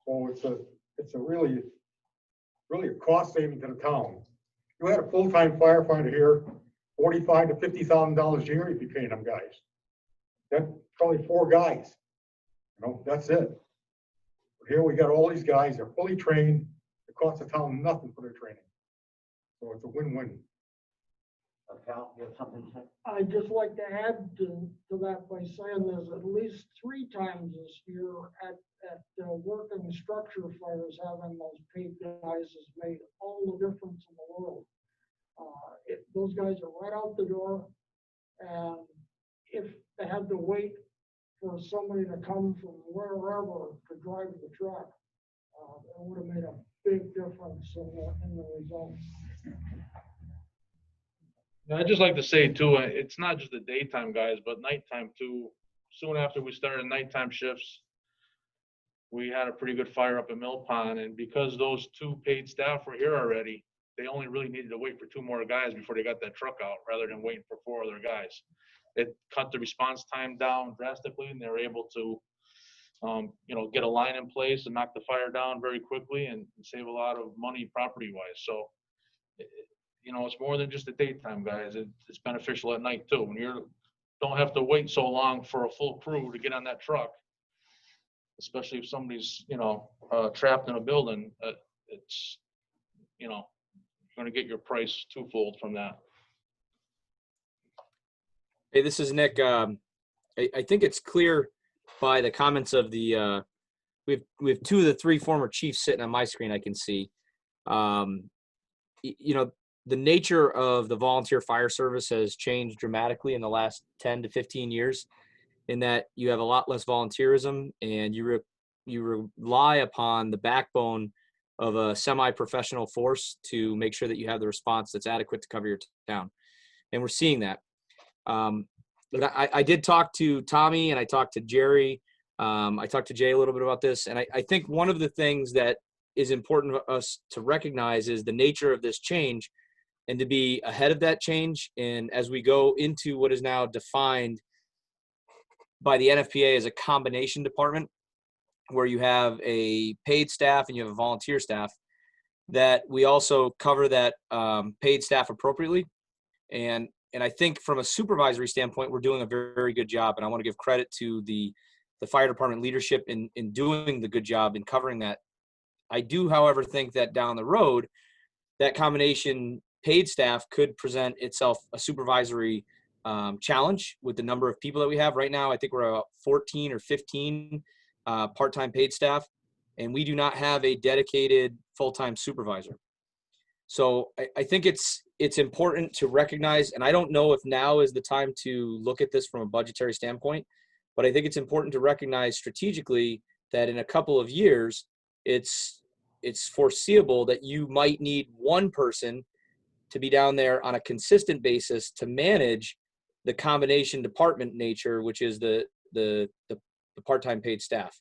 So it's a really a cost saving to the town. You had a full-time firefighter here, $45,000 to $50,000 a year if you pay them guys. That's probably 4 guys. That's it. But here we got all these guys, they're fully trained. It costs the town nothing for their training. So it's a win-win. Cal, you have something to say? I'd just like to add to that by saying there's at least 3 times this year at working structure fires, having those paid guys has made all the difference in the world. Those guys are right out the door, and if they had to wait for somebody to come from wherever to drive the truck, it would have made a big difference in the results. I'd just like to say too, it's not just the daytime guys, but nighttime too. Soon after we started nighttime shifts, we had a pretty good fire up in Mill Pond, and because those 2 paid staff were here already, they only really needed to wait for 2 more guys before they got that truck out, rather than waiting for 4 other guys. It cut the response time down drastically, and they were able to, get a line in place and knock the fire down very quickly and save a lot of money property-wise. So, it's more than just the daytime, guys. It's beneficial at night too. When you don't have to wait so long for a full crew to get on that truck, especially if somebody's, trapped in a building, it's, going to get your price twofold from that. Hey, this is Nick. I think it's clear by the comments of the we have 2 of the 3 former chiefs sitting on my screen. I can see, the nature of the volunteer fire service has changed dramatically in the last 10 to 15 years, in that you have a lot less volunteerism, and you rely upon the backbone of a semi-professional force to make sure that you have the response that's adequate to cover your town. And we're seeing that. But I did talk to Tommy, and I talked to Jerry. I talked to Jay a little bit about this. And I think one of the things that is important for us to recognize is the nature of this change, and to be ahead of that change. And as we go into what is now defined by the NFPA as a combination department, where you have a paid staff and you have a volunteer staff, that we also cover that paid staff appropriately. And I think from a supervisory standpoint, we're doing a very, very good job. And I want to give credit to the fire department leadership in doing the good job in covering that. I do, however, think that down the road, that combination paid staff could present itself a supervisory challenge with the number of people that we have right now. I think we're about 14 or 15 part-time paid staff, and we do not have a dedicated full-time supervisor. So I think it's important to recognize, and I don't know if now is the time to look at this from a budgetary standpoint, but I think it's important to recognize strategically that in a couple of years, it's foreseeable that you might need one person to be down there on a consistent basis to manage the combination department nature, which is the part-time paid staff.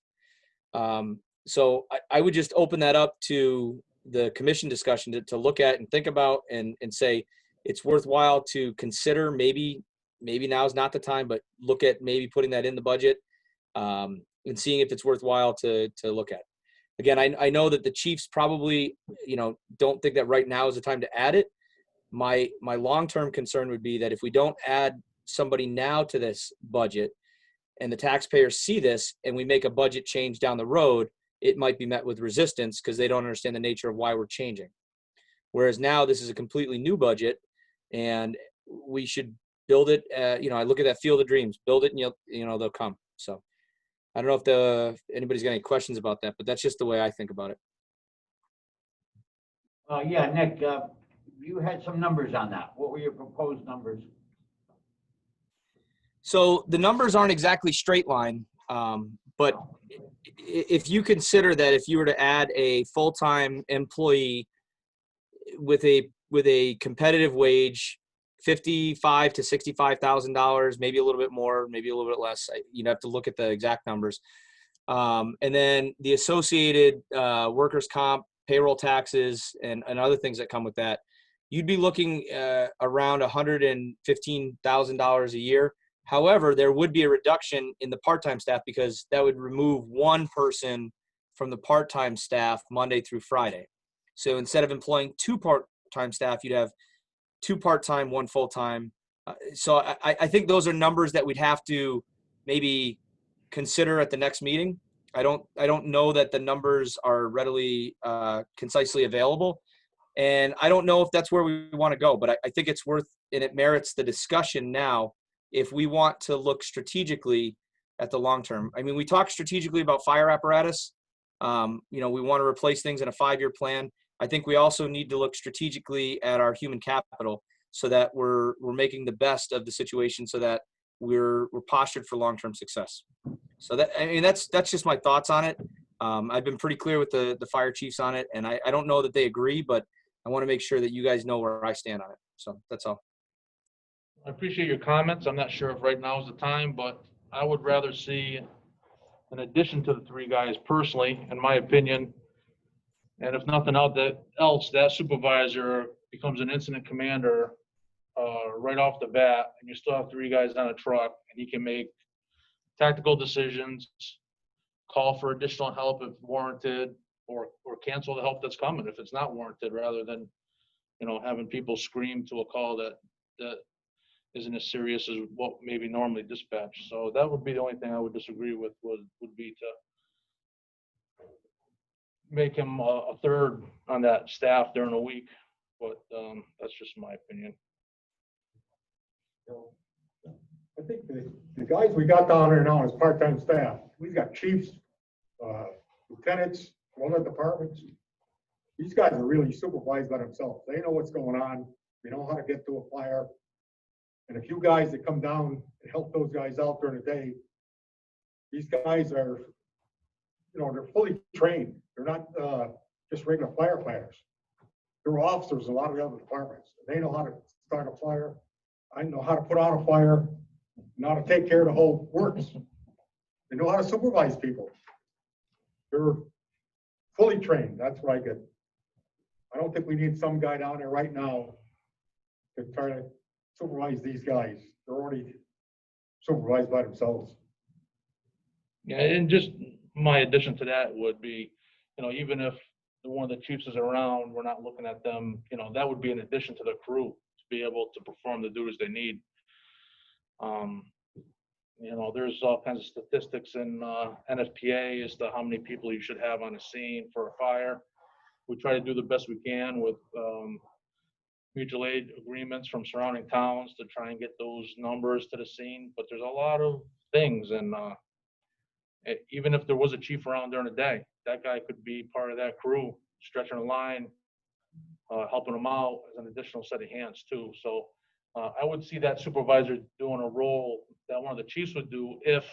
So I would just open that up to the commission discussion to look at and think about and say it's worthwhile to consider. Maybe now's not the time, but look at maybe putting that in the budget and seeing if it's worthwhile to look at. Again, I know that the Chiefs probably, don't think that right now is the time to add it. My long-term concern would be that if we don't add somebody now to this budget and the taxpayers see this and we make a budget change down the road, it might be met with resistance because they don't understand the nature of why we're changing. Whereas now this is a completely new budget and we should build it. I look at that field of dreams, build it and they'll come. So I don't know if anybody's got any questions about that, but that's just the way I think about it. Yeah, Nick, you had some numbers on that. What were your proposed numbers? So the numbers aren't exactly straight line, but if you consider that if you were to add a full-time employee with a competitive wage, $55,000 to $65,000, maybe a little bit more, maybe a little bit less, you'd have to look at the exact numbers. And then the associated workers' comp, payroll taxes, and other things that come with that, you'd be looking around $115,000 a year. However, there would be a reduction in the part-time staff because that would remove one person from the part-time staff Monday through Friday. So instead of employing 2 part-time staff, you'd have 2 part-time, 1 full-time. So I think those are numbers that we'd have to maybe consider at the next meeting. I don't know that the numbers are readily concisely available. And I don't know if that's where we want to go, but I think it's worth, and it merits the discussion now if we want to look strategically at the long term. I mean, we talk strategically about fire apparatus. We want to replace things in a 5-year plan. I think we also need to look strategically at our human capital so that we're making the best of the situation so that we're postured for long-term success. So that's just my thoughts on it. I've been pretty clear with the fire chiefs on it, and I don't know that they agree, but I want to make sure that you guys know where I stand on it. So that's all. I appreciate your comments. I'm not sure if right now is the time, but I would rather see, in addition to the 3 guys personally, in my opinion, And if nothing else, that supervisor becomes an incident commander right off the bat, and you still have 3 guys on a truck, and he can make tactical decisions, call for additional help if warranted, or cancel the help that's coming if it's not warranted, rather than, having people scream to a call that isn't as serious as what maybe normally dispatched. So that would be the only thing I would disagree with, would be to make him a third on that staff during the week. But that's just my opinion. I think the guys we got down there now as part-time staff, we've got chiefs, lieutenants, one of the departments. These guys are really supervised by themselves. They know what's going on. They know how to get to a fire. And a few guys that come down and help those guys out during the day, these guys are, they're fully trained. They're not just regular firefighters. They're officers in a lot of the other departments. They know how to start a fire. I know how to put out a fire, know how to take care of the whole works. They know how to supervise people. They're fully trained. That's what I get. I don't think we need some guy down there right now to try to supervise these guys. They're already supervised by themselves. Yeah, and just my addition to that would be, even if one of the chiefs is around, we're not looking at them, that would be an addition to the crew to be able to perform the duties they need. There's all kinds of statistics in NFPA as to how many people you should have on a scene for a fire. We try to do the best we can with mutual aid agreements from surrounding towns to try and get those numbers to the scene. But there's a lot of things, and even if there was a chief around during the day, that guy could be part of that crew, stretching a line, helping them out as an additional set of hands too. So I would see that supervisor doing a role that one of the chiefs would do if,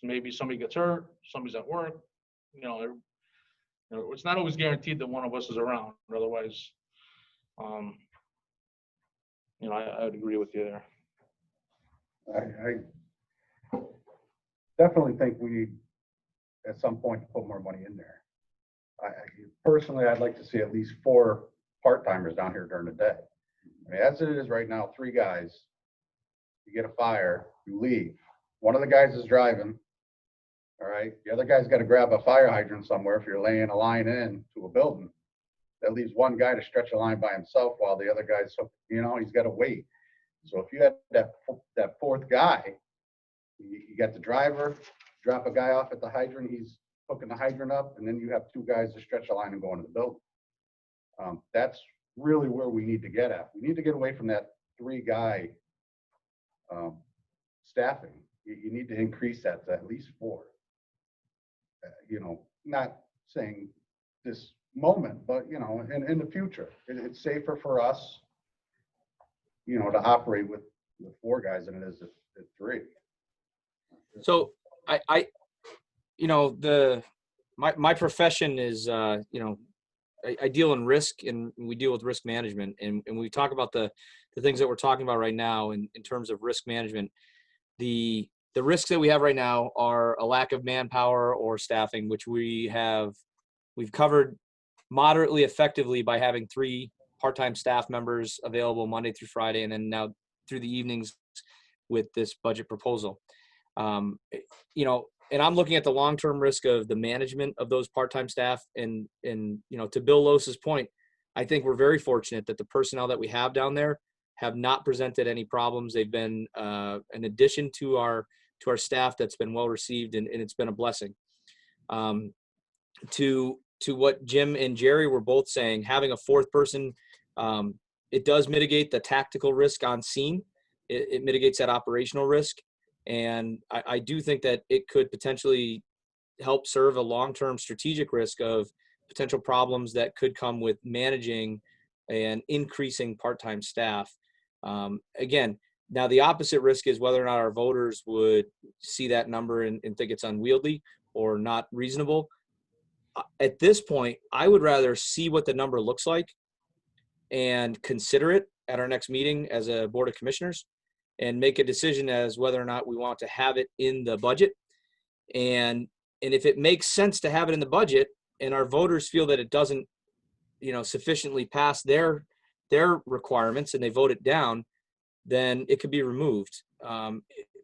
maybe somebody gets hurt, somebody's at work, it's not always guaranteed that one of us is around. Otherwise, I would agree with you there. I definitely think we need at some point to put more money in there. Personally, I'd like to see at least 4 part-timers down here during the day. I mean, as it is right now, 3 guys, you get a fire, you leave. One of the guys is driving, all right? The other guy's got to grab a fire hydrant somewhere if you're laying a line in to a building. That leaves one guy to stretch a line by himself while the other guy's, he's got to wait. So if you had that 4th guy, you got the driver, drop a guy off at the hydrant, he's hooking the hydrant up, and then you have 2 guys to stretch a line and go into the building. That's really where we need to get at. We need to get away from that 3-guy staffing. You need to increase that to at least 4. Not saying this moment, but in the future, it's safer for us, to operate with 4 guys than it is at 3. So my profession is, I deal in risk, and we deal with risk management, and we talk about the things that we're talking about right now in terms of risk management. The risks that we have right now are a lack of manpower or staffing, which we've covered moderately effectively by having 3 part-time staff members available Monday through Friday, and then now through the evenings with this budget proposal. And I'm looking at the long-term risk of the management of those part-time staff. And to Bill Lose's point, I think we're very fortunate that the personnel that we have down there have not presented any problems. They've been an addition to our staff that's been well received, and it's been a blessing. To what Jim and Jerry were both saying, having a 4th person, it does mitigate the tactical risk on scene. It mitigates that operational risk. And I do think that it could potentially help serve a long-term strategic risk of potential problems that could come with managing and increasing part-time staff. Again, now the opposite risk is whether or not our voters would see that number and think it's unwieldy or not reasonable. At this point, I would rather see what the number looks like and consider it at our next meeting as a Board of Commissioners, and make a decision as whether or not we want to have it in the budget. And if it makes sense to have it in the budget, our voters feel that it doesn't, sufficiently pass their requirements and they vote it down, then it could be removed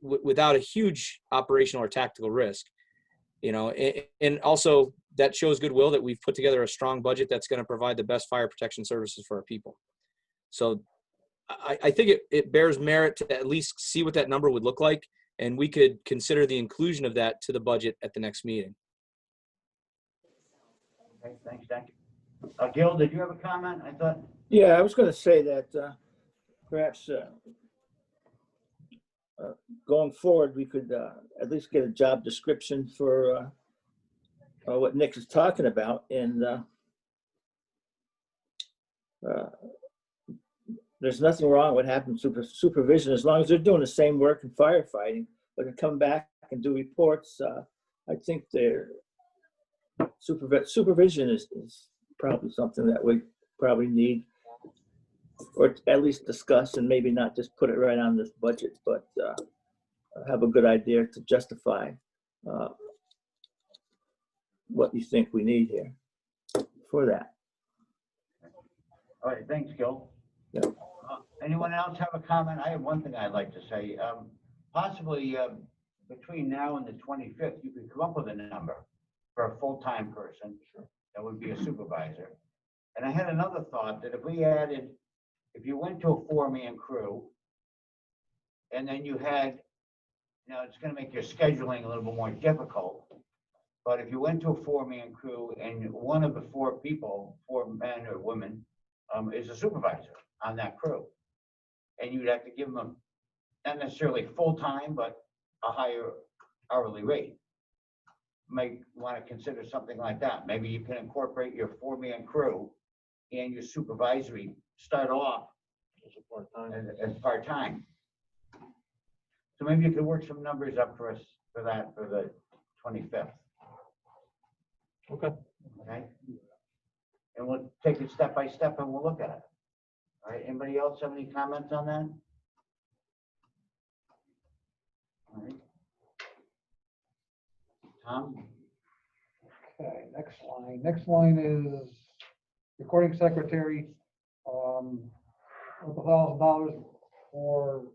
without a huge operational or tactical risk. And also that shows goodwill that we've put together a strong budget that's going to provide the best fire protection services for our people. So I think it bears merit to at least see what that number would look like, and we could consider the inclusion of that to the budget at the next meeting. Okay, thanks, Dan. Gil, did you have a comment? I thought. Yeah, I was going to say that perhaps going forward, we could at least get a job description for what Nick is talking about. And there's nothing wrong with having supervision as long as they're doing the same work in firefighting, but to come back and do reports. I think their supervision is probably something that we probably need, or at least discuss, and maybe not just put it right on this budget, but have a good idea to justify what you think we need here for that. All right, thanks, Gil. Yeah. Anyone else have a comment? I have one thing I'd like to say. Possibly between now and the 25th, you could come up with a number for a full-time person. That would be a supervisor. And I had another thought that if you went to a 4-man crew, and then you had, it's going to make your scheduling a little bit more difficult. But if you went to a 4-man crew and one of the 4 people, 4 men or women, is a supervisor on that crew, and you'd have to give them not necessarily full-time, but a higher hourly rate. Might want to consider something like that. Maybe you can incorporate your 4-man crew and your supervisory start off as part-time. So maybe you could work some numbers up for us for that for the 25th. Okay. Okay. And we'll take it step by step and we'll look at it. All right. Anybody else have any comments on that? All right. Tom? Okay, next line is recording secretary, $1,000 for,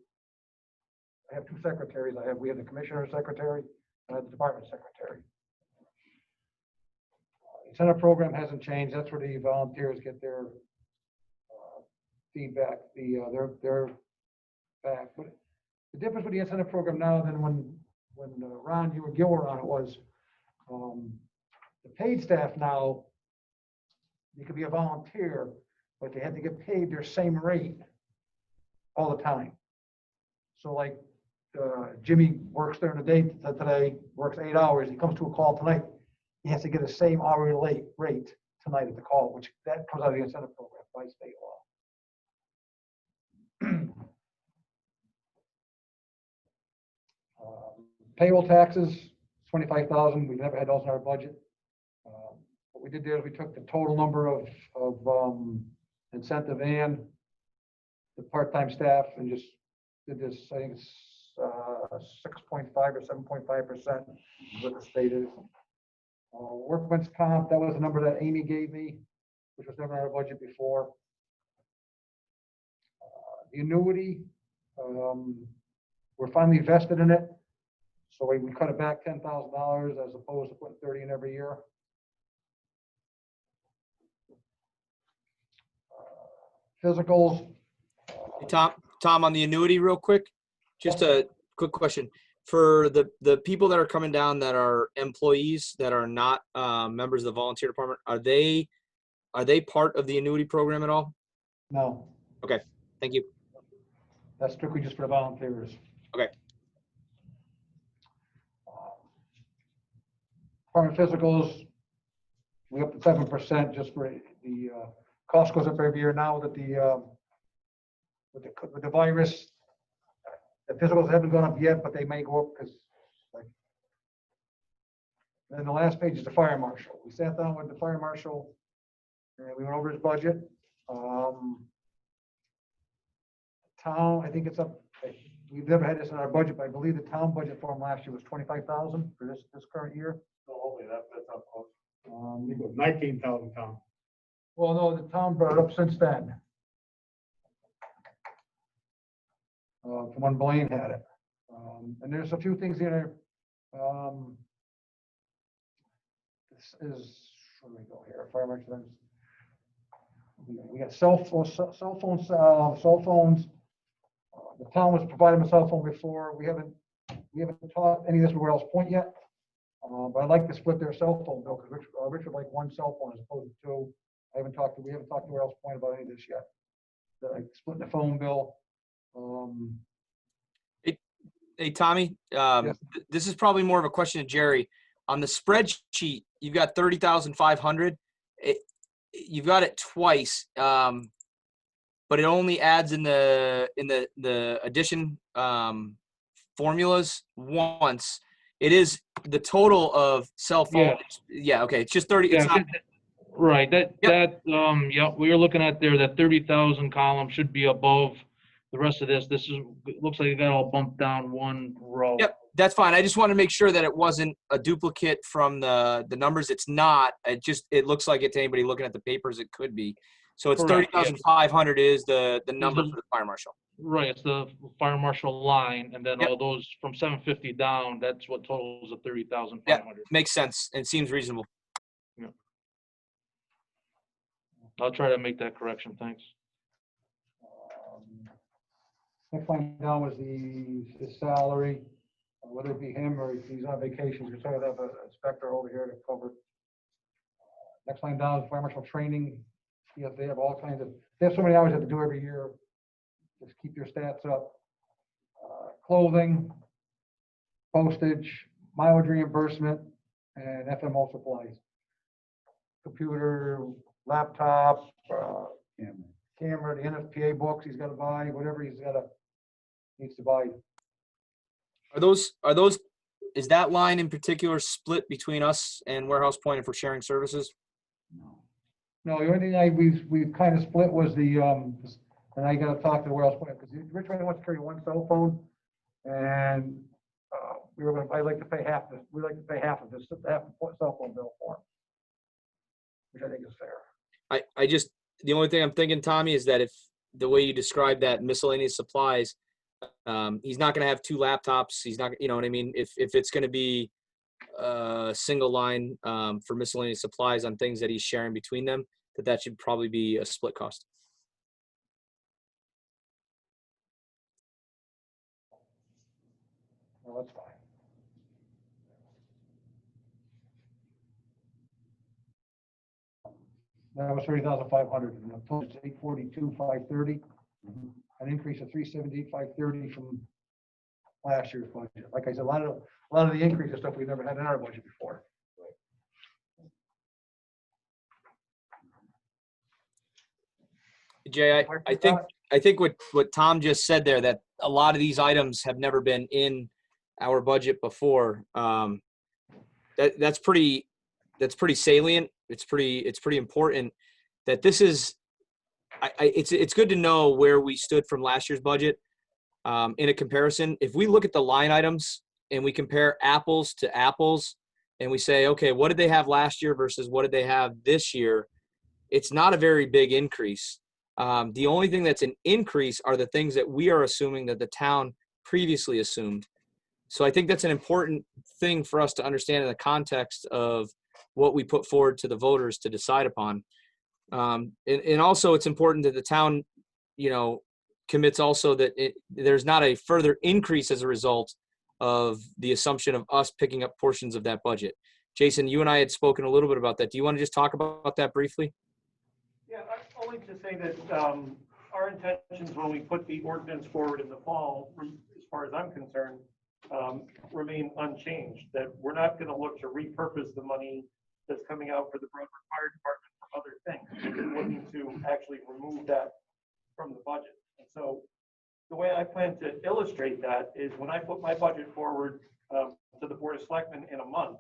I have 2 secretaries. We have the commissioner secretary and I have the department secretary. Incentive program hasn't changed. That's where the volunteers get their feedback, their back. But the difference with the incentive program now than when Ron, you and Gil were on it was the paid staff now, you could be a volunteer, but they had to get paid their same rate all the time. So like Jimmy works during the day today, works 8 hours. He comes to a call tonight. He has to get the same hourly rate tonight at the call, which that comes out of the incentive program by state law. Payroll taxes, 25,000. We've never had those in our budget. What we did there is we took the total number of incentive and the part-time staff and just did this, I think it's 6.5 or 7.5% is what the state is. Workman's comp, that was the number that Amy gave me, which was never in our budget before. The annuity, we're finally vested in it. So we cut it back $10,000 as opposed to putting 30 in every year. Physicals. Hey, Tom, on the annuity real quick, just a quick question. For the people that are coming down that are employees that are not members of the volunteer department, are they part of the annuity program at all? No. Okay, thank you. That's strictly just for the volunteers. Okay. Department physicals, we up to 7% just for the cost goes up every year now that with the virus. The physicals haven't gone up yet, but they may go up because. And then the last page is the fire marshal. We sat down with the fire marshal and we went over his budget. Town, I think it's up. We've never had this in our budget, but I believe the town budget for him last year was 25,000 for this current year. So hopefully that's not close. It was 19,000, Tom. Well, no, the town brought it up since then. From when Blaine had it. And there's a few things in there. This is, where do we go here? Fire marshal. We got cell phones. The town was providing a cell phone before. We haven't taught any of this with Wells Point yet. But I'd like to split their cell phone bill because Richard liked one cell phone as opposed to two. We haven't talked to Wells Point about any of this yet. Like splitting the phone bill. Hey, Tommy, Yes. this is probably more of a question to Jerry. On the spreadsheet, you've got 30,500. You've got it twice, but it only adds in the addition formulas once. It is the total of cell phone. Yeah. Okay. It's just 30. It's Yeah, not, right, Yep. yeah, we were looking at there, that 30,000 column should be above the rest of this. This is, it looks like it got all bumped down one row. Yep. That's fine. I just want to make sure that it wasn't a duplicate from the numbers. It's not. It looks like it to anybody looking at the papers. It could be. So it's Correct, yes. 30,500 is the number for the fire marshal. Right, it's the fire marshal line, and then Yep. all those from 750 down, that's what totals the Yeah, 30,500. makes sense and seems reasonable. I'll try to make that correction, thanks. Next line down was his salary, whether it be him or if he's on vacation, we try to have an inspector over here to cover. Next line down is fire marshal training. Yes, they have all kinds of, they have so many hours they have to do every year. Just keep your stats up. Clothing, postage, mileage reimbursement, and FMO supplies. Computer, laptop, camera, the NFPA books he's got to buy, whatever needs to buy. Are those, is that line in particular split between us and Warehouse Point if we're sharing services? No, the only thing we've kind of split was the, and I got to talk to the Warehouse Point because Rich only wants to carry one cell phone, and I'd like to pay half of this. We'd like to pay half of this, half the cell phone bill for him, which I think is fair. I just, the only thing I'm thinking, Tommy, is that if the way you describe that miscellaneous supplies, he's not going to have two laptops. He's not, you know what I mean? If it's going to be a single line for miscellaneous supplies on things that he's sharing between them, that should probably be a split cost. Well, that's fine. That was 30,500, and the total is 842,530, an increase of 378,530 from last year's budget. Like I said, a lot of the increase is stuff we've never had in our budget before. Jay, I think what Tom just said there, that a lot of these items have never been in our budget before. That's pretty salient. It's pretty important that this is. It's good to know where we stood from last year's budget in a comparison. If we look at the line items and we compare apples to apples, and we say, okay, what did they have last year versus what did they have this year? It's not a very big increase. The only thing that's an increase are the things that we are assuming that the town previously assumed. So I think that's an important thing for us to understand in the context of what we put forward to the voters to decide upon. And also it's important that the town, commits also that there's not a further increase as a result of the assumption of us picking up portions of that budget. Jason, you and I had spoken a little bit about that. Do you want to just talk about that briefly? Yeah, only to say that our intentions when we put the ordinance forward in the fall, as far as I'm concerned, remain unchanged. That we're not going to look to repurpose the money that's coming out for the Brook Fire Department for other things. We're looking to actually remove that from the budget. And so the way I plan to illustrate that is when I put my budget forward to the Board of Selectmen in a month,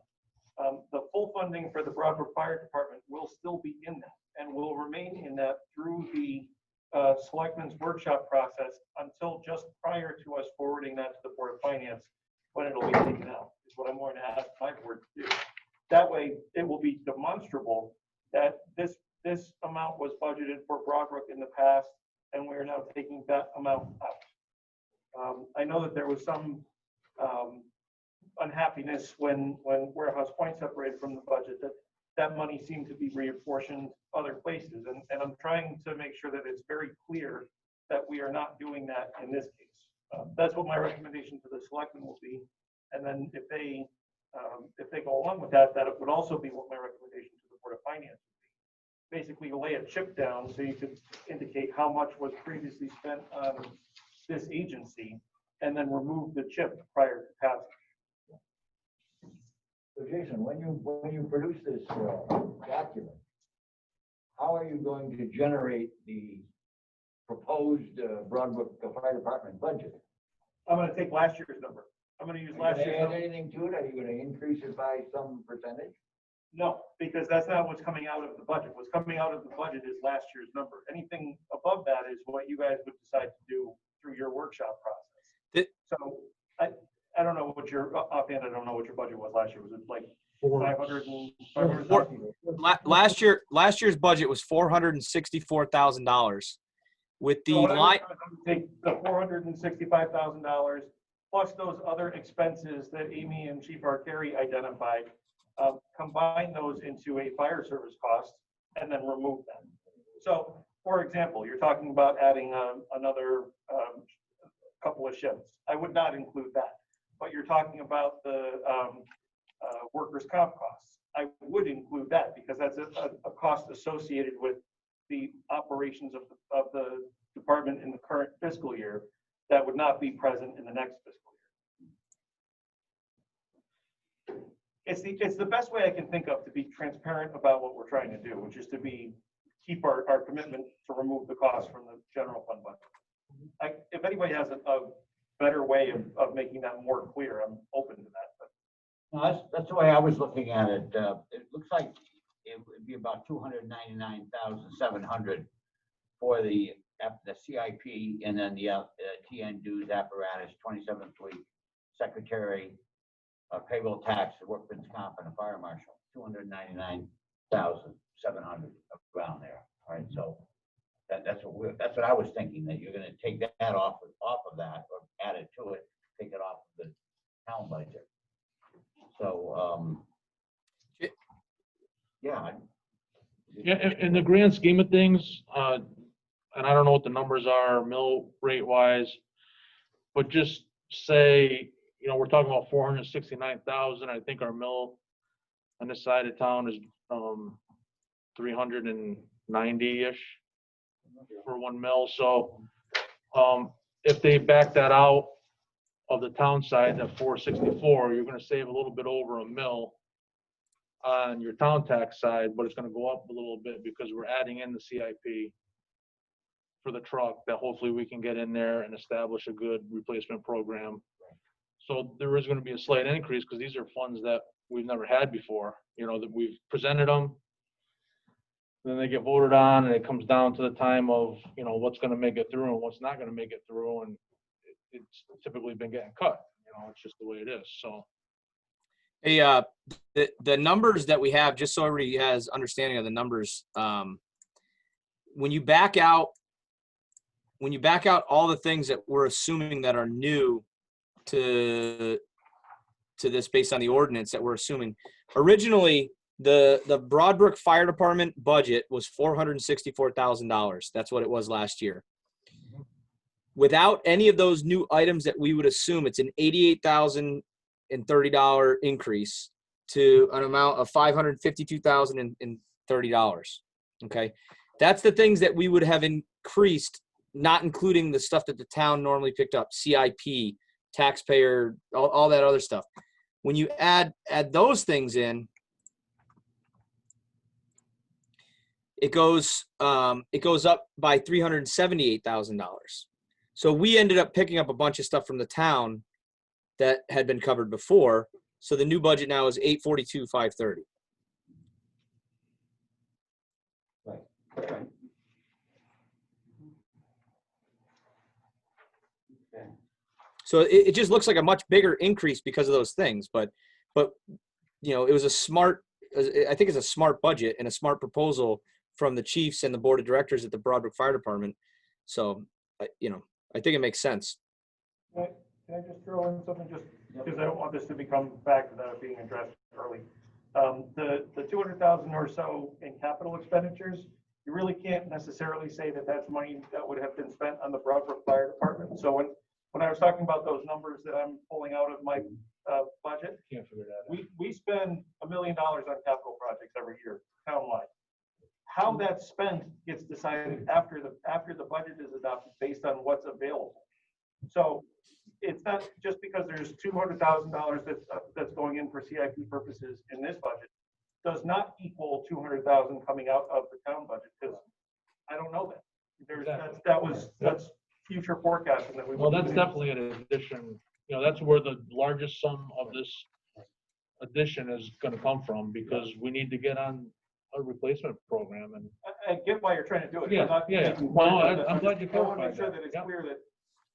the full funding for the Brook Fire Department will still be in that and will remain in that through the Selectmen's workshop process until just prior to us forwarding that to the Board of Finance when it'll be taken out, is what I'm going to ask my board to do. That way, it will be demonstrable that this amount was budgeted for Broadbrook in the past, and we are now taking that amount out. I know that there was some unhappiness when Warehouse Point separated from the budget, that money seemed to be reapportioned other places. And I'm trying to make sure that it's very clear that we are not doing that in this case. That's what my recommendation to the selectmen will be. And then if they go along with that, that would also be what my recommendation to the Board of Finance would be. Basically lay a chip down so you could indicate how much was previously spent on this agency and then remove the chip prior to passing. So Jason, when you produce this document, how are you going to generate the proposed Broadbrook Fire Department budget? I'm gonna take last year's number. I'm gonna use last Are you year's gonna number. add anything to it? Are you gonna increase it by some percentage? No, because that's not what's coming out of the budget. What's coming out of the budget is last year's number. Anything above that is what you guys would decide to do through your workshop process. So I don't know what your, offhand, I don't know what your budget was last year. Was it like 500 and 500? Last year's budget was $464,000 with the So what I line. would do is take the $465,000 plus those other expenses that Amy and Chief Arcari identified, combine those into a fire service cost and then remove them. So, for example, you're talking about adding another couple of shifts. I would not include that, but you're talking about the workers' comp costs. I would include that because that's a cost associated with the operations of the department in the current fiscal year that would not be present in the next fiscal year. It's the best way I can think of to be transparent about what we're trying to do, which is to keep our commitment to remove the cost from the general fund budget. If anybody has a better way of making that more clear, I'm open to that. But No, that's the way I was looking at it. It looks like it would be about 299,700 for the CIP, and then the TN dues apparatus, 27th week, secretary, payroll tax, workman's comp, and a fire marshal, 299,700 around there. All right, so that's what I was thinking, that you're going to take that off of that, or add it to it, take it off of the town budget. So yeah. Yeah, in the grand scheme of things, and I don't know what the numbers are mill rate wise, but just say, we're talking about 469,000. I think our mill on this side of town is 390-ish for one mill. So if they back that out of the town side at 464, you're going to save a little bit over a mill on your town tax side, but it's going to go up a little bit because we're adding in the CIP for the truck that hopefully we can get in there and establish a good replacement program. So there is going to be a slight increase because these are funds that we've never had before, that we've presented them. Then they get voted on and it comes down to the time of, what's going to make it through and what's not going to make it through. And it's typically been getting cut, it's just the way it is. So. Hey, the numbers that we have, just so everybody has understanding of the numbers, when you back out all the things that we're assuming that are new to this based on the ordinance that we're assuming, originally the Broadbrook Fire Department budget was $464,000. That's what it was last year. Without any of those new items that we would assume, it's an $88,030 increase to an amount of $552,030. Okay. That's the things that we would have increased, not including the stuff that the town normally picked up, CIP, taxpayer, all that other stuff. When you add those things in, it goes up by $378,000. So we ended up picking up a bunch of stuff from the town that had been covered before. So the new budget now is $842,530. Right. Okay. So it just looks like a much bigger increase because of those things. But it was a smart, I think it's a smart budget and a smart proposal from the chiefs and the board of directors at the Brook Fire Department. So, I think it makes sense. Can I just throw in something, just because I don't want this to become back without it being addressed early? The 200,000 or so in capital expenditures, you really can't necessarily say that that's money that would have been spent on the Brook Fire Department. So when I was talking about those numbers that I'm pulling out of my budget, Can't figure that out. we spend $1 million on capital projects every year, townwide. How that's spent gets decided after the budget is adopted based on what's available. So it's not just because there's $200,000 that's going in for CIP purposes in this budget does not equal 200,000 coming out of the town budget, because I don't know that. That's future forecasting that we. Well, that's definitely an addition, that's where the largest sum of this addition is gonna come from, because we need to get on a replacement program and. I get why you're trying to do it. Yeah, I'm not yeah. making Well, fun of it. I'm glad you I want to clarified make sure that. that it's Yeah. clear that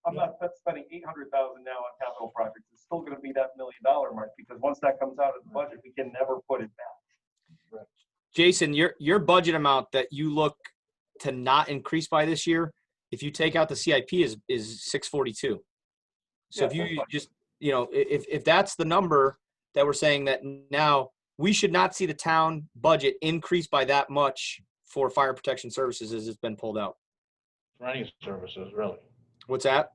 I'm not spending 800,000 now on capital projects. It's still going to be that $1 million mark, because once that comes out of the budget, we can never put it back. Jason, your budget amount that you look to not increase by this year, if you take out the CIP, is 642. So Yeah, if you that's fine. just, if that's the number that we're saying, that now we should not see the town budget increase by that much for fire protection services as it's been pulled out. For any services, really. What's that?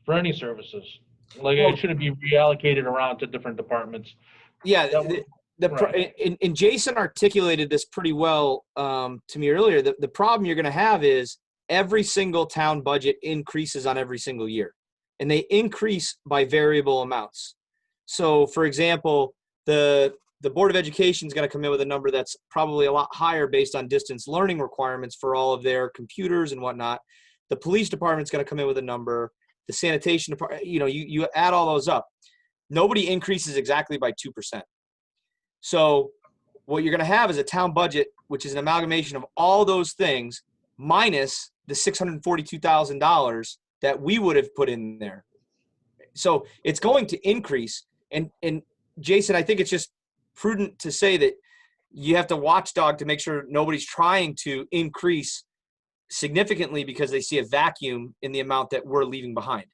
For any services. Like, it shouldn't be reallocated around to different departments. Yeah, Right. and Jason articulated this pretty well to me earlier. The problem you're going to have is every single town budget increases on every single year, and they increase by variable amounts. So, for example, the Board of Education is going to come in with a number that's probably a lot higher based on distance learning requirements for all of their computers and whatnot. The police department's going to come in with a number. The sanitation department, you add all those up. Nobody increases exactly by 2%. So what you're going to have is a town budget, which is an amalgamation of all those things minus the $642,000 that we would have put in there. So it's going to increase. And Jason, I think it's just prudent to say that you have to watchdog to make sure nobody's trying to increase significantly because they see a vacuum in the amount that we're leaving behind.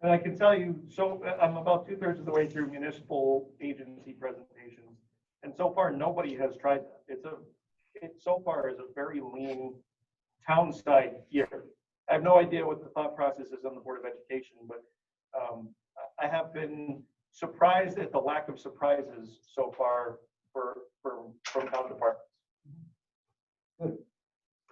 And I can tell you, so I'm about 2/3 of the way through municipal agency presentations, and so far nobody has tried that. It so far is a very lean town side year. I have no idea what the thought process is on the Board of Education, but I have been surprised at the lack of surprises so far from town departments.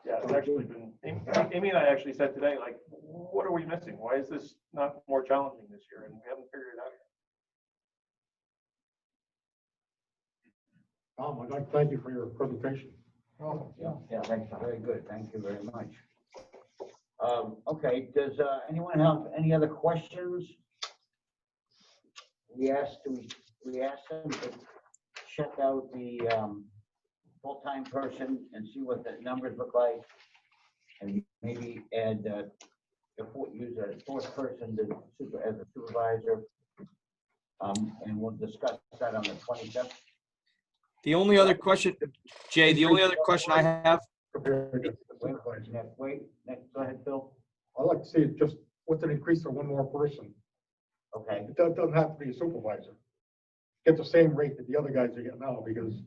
Yeah, it's actually been, Amy and I actually said today, like, what are we missing? Why is this not more challenging this year? And we haven't figured it out yet. Tom, I'd like to thank you for your presentation. Yeah, thanks, very good, thank you very much. Okay, does anyone have any other questions? We asked them to check out the full-time person and see what the numbers look like, and maybe add use a fourth person as a supervisor, and we'll discuss that on the 27th. The only other question, Jay, I have, Wait, go ahead, Phil. I'd like to see it just, what's an increase for one more person? Okay, It doesn't have to be a supervisor. Get the same rate that the other guys are getting now, because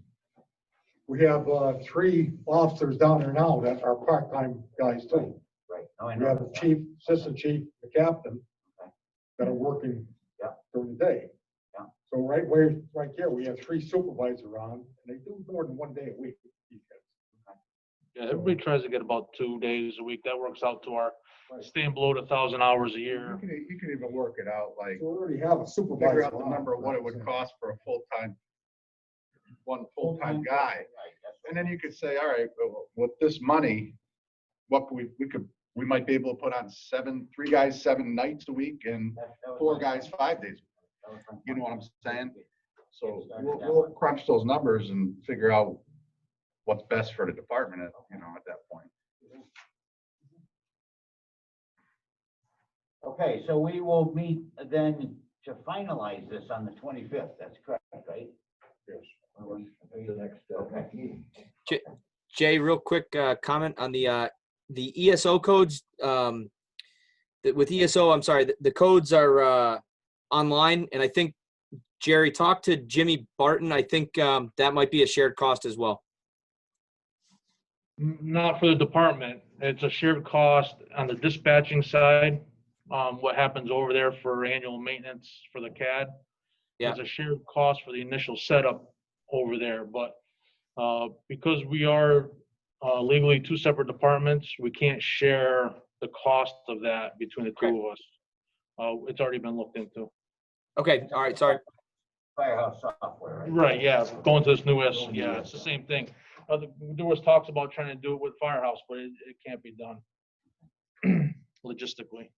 we have 3 officers down there now that are part-time guys too. right. Oh, I We have know. the chief, assistant chief, the captain that are working during the day. Yeah. So right here, we have 3 supervisors on, and they do more than 1 day a week. These guys. Yeah, everybody tries to get about 2 days a week. That works out to our staying below 1,000 hours a year. You can even work it out, like, So we already have a supervisor. figure out the on, number of what it would right? cost for one full-time guy. And then you could say, all right, well, with this money, what could we might be able to put on 3 guys 7 nights a week and 4 guys 5 days. You know what I'm saying? So we'll crunch those numbers and figure out what's best for the department at that point. Okay, so we will meet then to finalize this on the 25th, that's correct, right? Yes. The next, Okay. meeting. Jay, real quick comment on the ESO codes. With ESO, I'm sorry, the codes are online, and I think Jerry talked to Jimmy Barton. I think that might be a shared cost as well. Not for the department. It's a shared cost on the dispatching side. What happens over there for annual maintenance for the CAD. Yeah. It's a shared cost for the initial setup over there, but because we are legally two separate departments, we can't share the cost of that between the two of us. It's already been looked into. Okay, all right, sorry. Firehouse software, right? Right, yeah, going to this new yeah, it's the same thing. There was talks about trying to do it with Firehouse, but it can't be done logistically.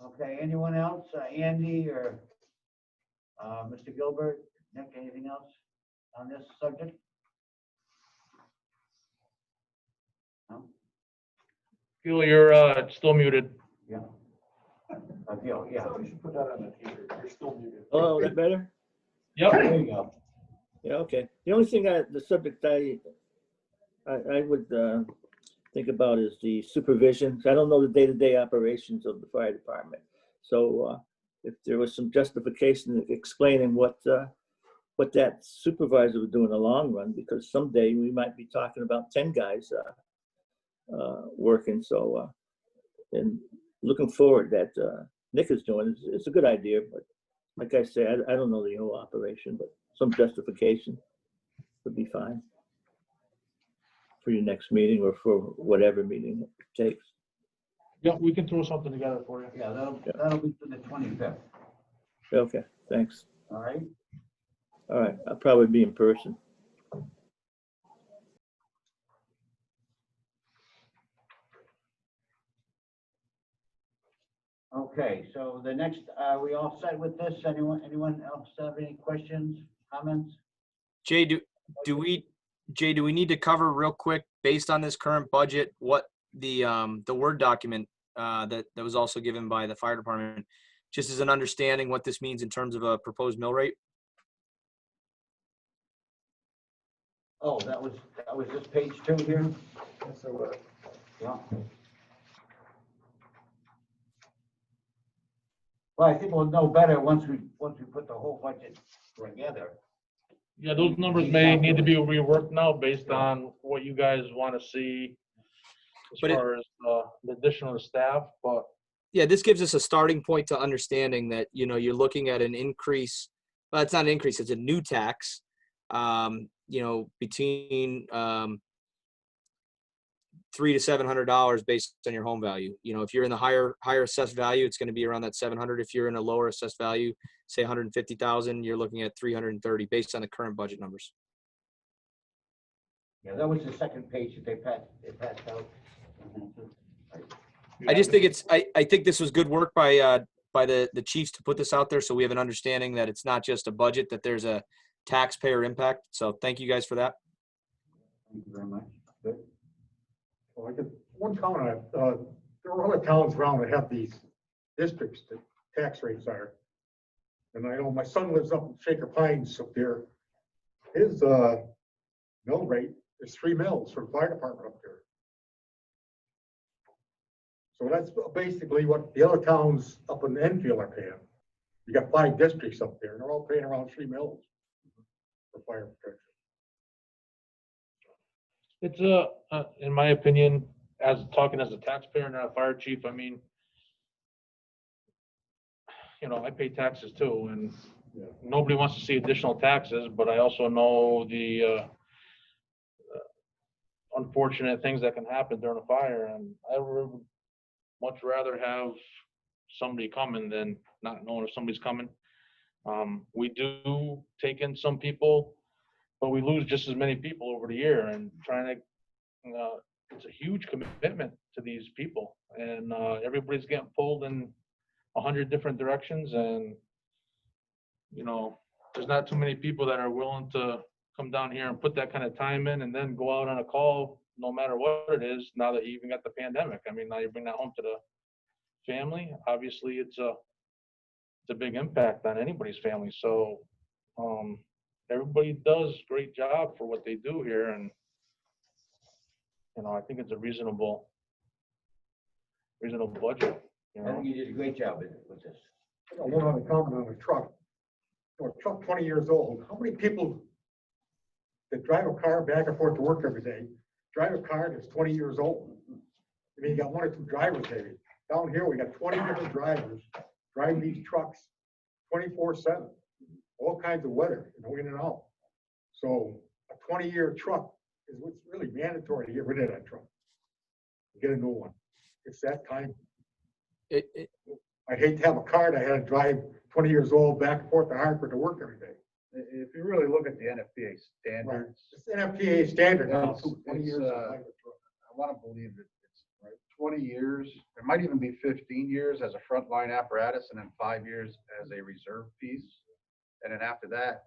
Okay, anyone else? Andy or Mr. Gilbert? Nick, anything else on this subject? No? Gil, you're still muted. Yeah. Gil, yeah. We should put that on the teaser. You're still muted. Oh, that better? Yep. There you go. Yeah, okay. The only thing the subject I would think about is the supervision. I don't know the day-to-day operations of the fire department. So if there was some justification explaining what that supervisor would do in the long run, because someday we might be talking about 10 guys working. So, and looking forward that Nick is doing, it's a good idea, but like I said, I don't know the whole operation, but some justification would be fine for your next meeting or for whatever meeting it takes. Yeah, we can throw something together for you. Yeah, that'll be for the 25th. Okay, thanks. All right. All right, I'll probably be in person. Okay, so the next, we all set with this? Anyone else have any questions, comments? Jay, do we need to cover real quick, based on this current budget, what the Word document that was also given by the fire department, just as an understanding what this means in terms of a proposed mill rate? Oh, that was this page 2 here? Yeah. Well, I think we'll know better once we put the whole budget together. Yeah, those numbers may need to be reworked now based on what you guys want to see as But far as the additional staff, but Yeah, this gives us a starting point to understanding that, you're looking at an increase. Well, it's not an increase, it's a new tax, between $300 to $700 based on your home value. If you're in the higher assessed value, it's going to be around that 700. If you're in a lower assessed value, say 150,000, you're looking at 330 based on the current budget numbers. Yeah, that was the second page that they passed out. I just think I think this was good work by the chiefs to put this out there, so we have an understanding that it's not just a budget, that there's a taxpayer impact. So thank you guys for that. Thank you very much. Good. Well, I get one comment. There are other towns around that have these districts that tax rates are. And I know my son lives up in Shaker Pines up there. His mill rate is 3 mills for the fire department up there. So that's basically what the other towns up in Enfield are paying. You got 5 districts up there, and they're all paying around 3 mills for fire protection. it's in my opinion, as talking as a taxpayer and not a fire chief, I mean, I pay taxes too, and nobody wants to see additional taxes, but I also know the unfortunate things that can happen during a fire, and I would much rather have somebody coming than not knowing if somebody's coming. We do take in some people, but we lose just as many people over the year, and trying to, it's a huge commitment to these people, and everybody's getting pulled in 100 different directions, and there's not too many people that are willing to come down here and put that kind of time in and then go out on a call no matter what it is, now that you even got the pandemic. I mean, now you bring that home to the family. Obviously, it's a it's a big impact on anybody's family. So, everybody does a great job for what they do here, and I think it's a reasonable budget. I think you did a great job with this. A little on the comment on the truck. So a truck 20 years old, how many people that drive a car back and forth to work every day, drive a car that's 20 years old? I mean, you got one or two drivers maybe. Down here, we got 20 different drivers driving these trucks 24/7, all kinds of weather, in and out. So a 20-year truck is what's really mandatory to get rid of that truck. Get a new one. It's that time. I'd hate to have a car that I had to drive 20 years old back and forth to Hartford to work every day. If you really look at the NFPA standards, It's an NFPA standard now, It's- 20 it's, years. of uh, driving a truck. I want to believe that it's 20 years, it might even be 15 years as a frontline apparatus and then 5 years as a reserve piece. And then after that,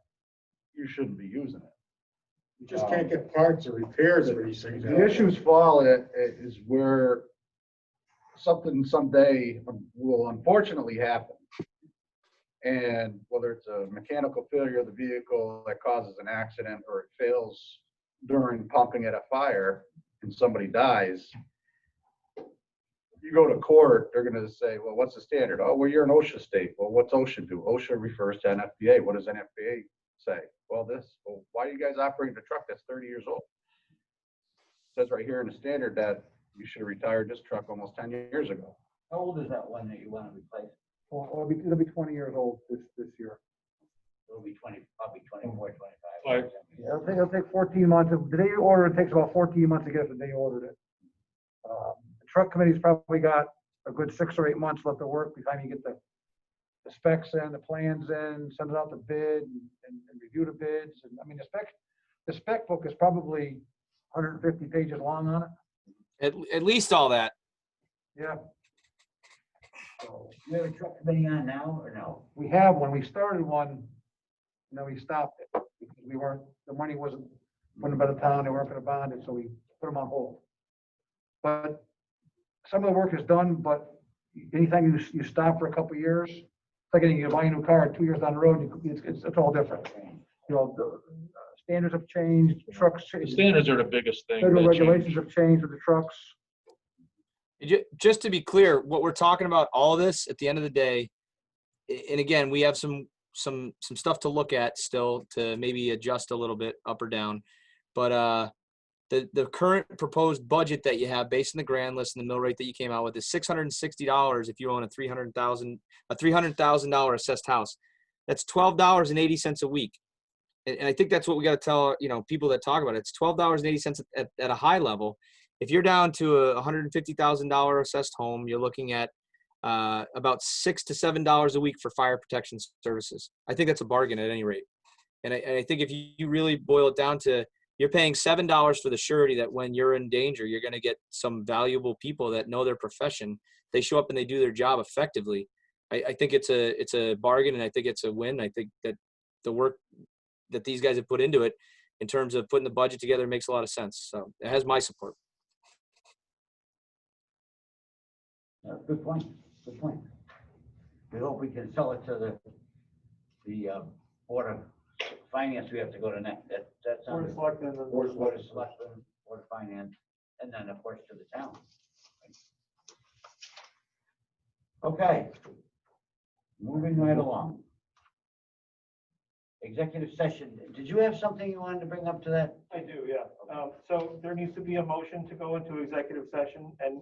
you shouldn't be using it. You just can't get parts or repairs for these things. The issues fall is where something someday will unfortunately happen. And whether it's a mechanical failure of the vehicle that causes an accident or it fails during pumping at a fire and somebody dies, you go to court, they're gonna say, well, what's the standard? Oh, well, you're an OSHA state. Well, what's OSHA do? OSHA refers to NFPA. What does NFPA say? Well, this. Well, why are you guys operating a truck that's 30 years old? It says right here in the standard that you should have retired this truck almost 10 years ago. How old is that one that you want to replace? Well, it'll be 20 years old this year. It'll be 20, probably 24, 25. Right. Yeah, it'll take 14 months. The day you order it takes about 14 months to get it the day you ordered it. The truck committee's probably got a good 6 or 8 months left of work before you get the specs in, the plans in, send it out to bid and review the bids. And I mean, the spec book is probably 150 pages long on it. At least all that. Yeah. So, you have a truck committee on now or no? We have one. We started one, and then we stopped it because the money wasn't put by the town. They weren't going to bond it, so we put them on hold. But some of the work is done, but anytime you stop for a couple of years, it's like you buy a new car 2 years down the road, it's all different. The standards have changed, trucks The changed. standards are the biggest thing. Federal that change. regulations have changed with the trucks. Just to be clear, what we're talking about, all this at the end of the day, and again, we have some stuff to look at still to maybe adjust a little bit up or down, but the current proposed budget that you have based on the grand list and the mill rate that you came out with is $660 if you own a $300,000 assessed house. That's $12.80 a week. And I think that's what we got to tell, people that talk about it. It's $12.80 at a high level. If you're down to a $150,000 assessed home, you're looking at about $6 to $7 a week for fire protection services. I think that's a bargain at any rate. And I think if you really boil it down to, you're paying $7 for the surety that when you're in danger, you're going to get some valuable people that know their profession. They show up and they do their job effectively. I think it's a bargain, and I think it's a win. I think that the work that these guys have put into it in terms of putting the budget together makes a lot of sense. So it has my support. Good point, good point. We hope we can sell it to the Board of Finance. We have to go to next. That's Board of Selectmen and then Board of Selectmen, Board of Finance, and then of course to the town. Okay. Moving right along. Executive session. Did you have something you wanted to bring up to that? I do, yeah. So there needs to be a motion to go into executive session, and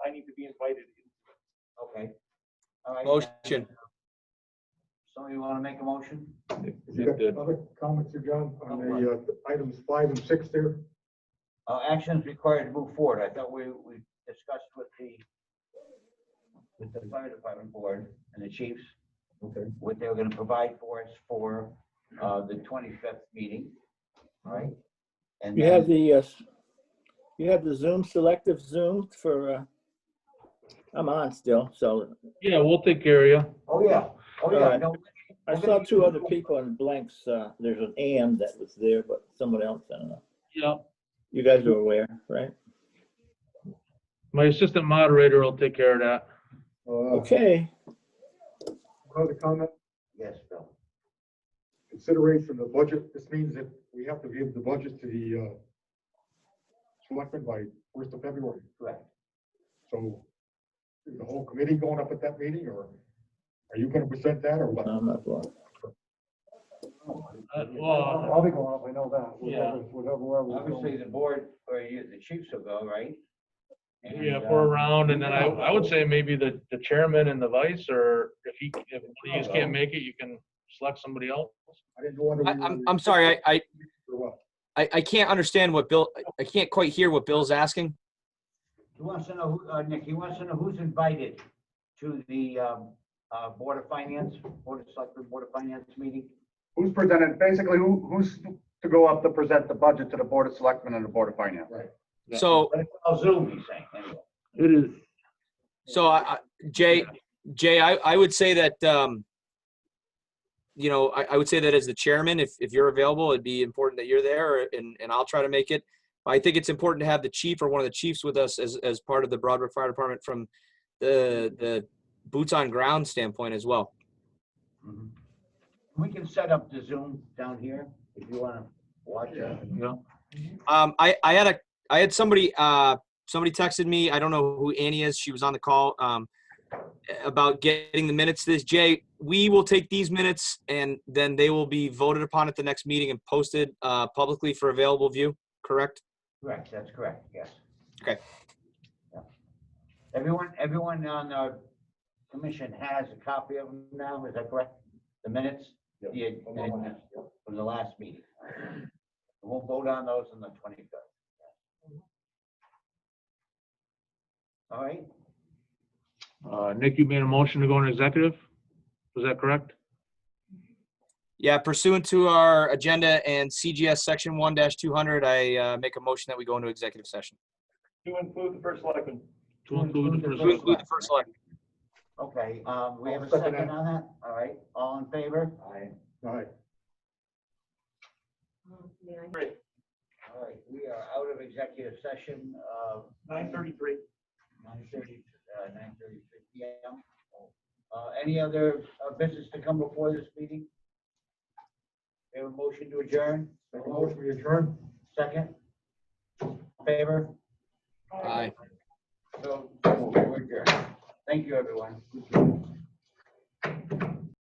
I need to be invited. Okay. All right. Motion. Somebody want to make a motion? You got other comments, John, on the items 5 and 6 there? Actions required to move forward. I thought we discussed with the fire department board and the chiefs. Okay. What they were going to provide for us for the 25th meeting, right? And You have the Zoom, selective Zoom for, I'm on still, so Yeah, we'll take care of you. oh yeah, Alright. no, I saw 2 other people in blanks. There's an AM that was there, but someone else, I don't know. Yeah. You guys are aware, right? My assistant moderator will take care of that. Okay. Another comment, Yes, Bill. consideration of the budget. This means that we have to give the budget to the selectmen by 1st of February. Correct. So is the whole committee going up at that meeting, or are you gonna present that, or what? I'm not going. Well, I'll be going up, I know that. Yeah. Whoever. Obviously, the board, or you, the chiefs will go, right? And, yeah, if we're around, and then I would say maybe the chairman and the vice, or if you just can't make it, you can select somebody else. I didn't know whether we were. I'm sorry, or what. I can't understand what Bill, I can't quite hear what Bill's asking. He wants to know, Nick, he wants to know who's invited to the, Board of Finance, Board of Selectmen, Board of Finance meeting. Who's presented, basically, who's to go up to present the budget to the Board of Selectmen and the Board of Finance? Right. So, But it's all Zoom, he's saying, anyway. It is. so Jay, I would say that, you know, I would say that as the chairman, if you're available, it'd be important that you're there, and I'll try to make it. I think it's important to have the chief or one of the chiefs with us as part of the Broadbrook Fire Department from the boots on ground standpoint as well. Mhm. We can set up the Zoom down here if you want to watch it. No. I had somebody texted me. I don't know who Annie is. She was on the call about getting the minutes to this. Jay, we will take these minutes and then they will be voted upon at the next meeting and posted publicly for available view. Correct? Correct, that's correct, yes. Okay. Yeah. Everyone on our commission has a copy of them now, is that correct? The minutes? Yep. Yeah, from the last meeting. We'll vote on those on the 23rd. All right, Nick, you made a motion to go into executive? Was that correct? Yeah, pursuant to our agenda and CGS section 1-200, I make a motion that we go into executive session. To include the first selectman. To include the To first. include the first select. okay, we have a Second second that. on that, all right, all in favor? All right. Great, All right, we are out of executive session, 9:33. 9:33 PM. Any other business to come before this meeting? We have a motion to adjourn, Make a motion, we adjourn. second? Favor? Aye. So, we're adjourned. Thank you, everyone.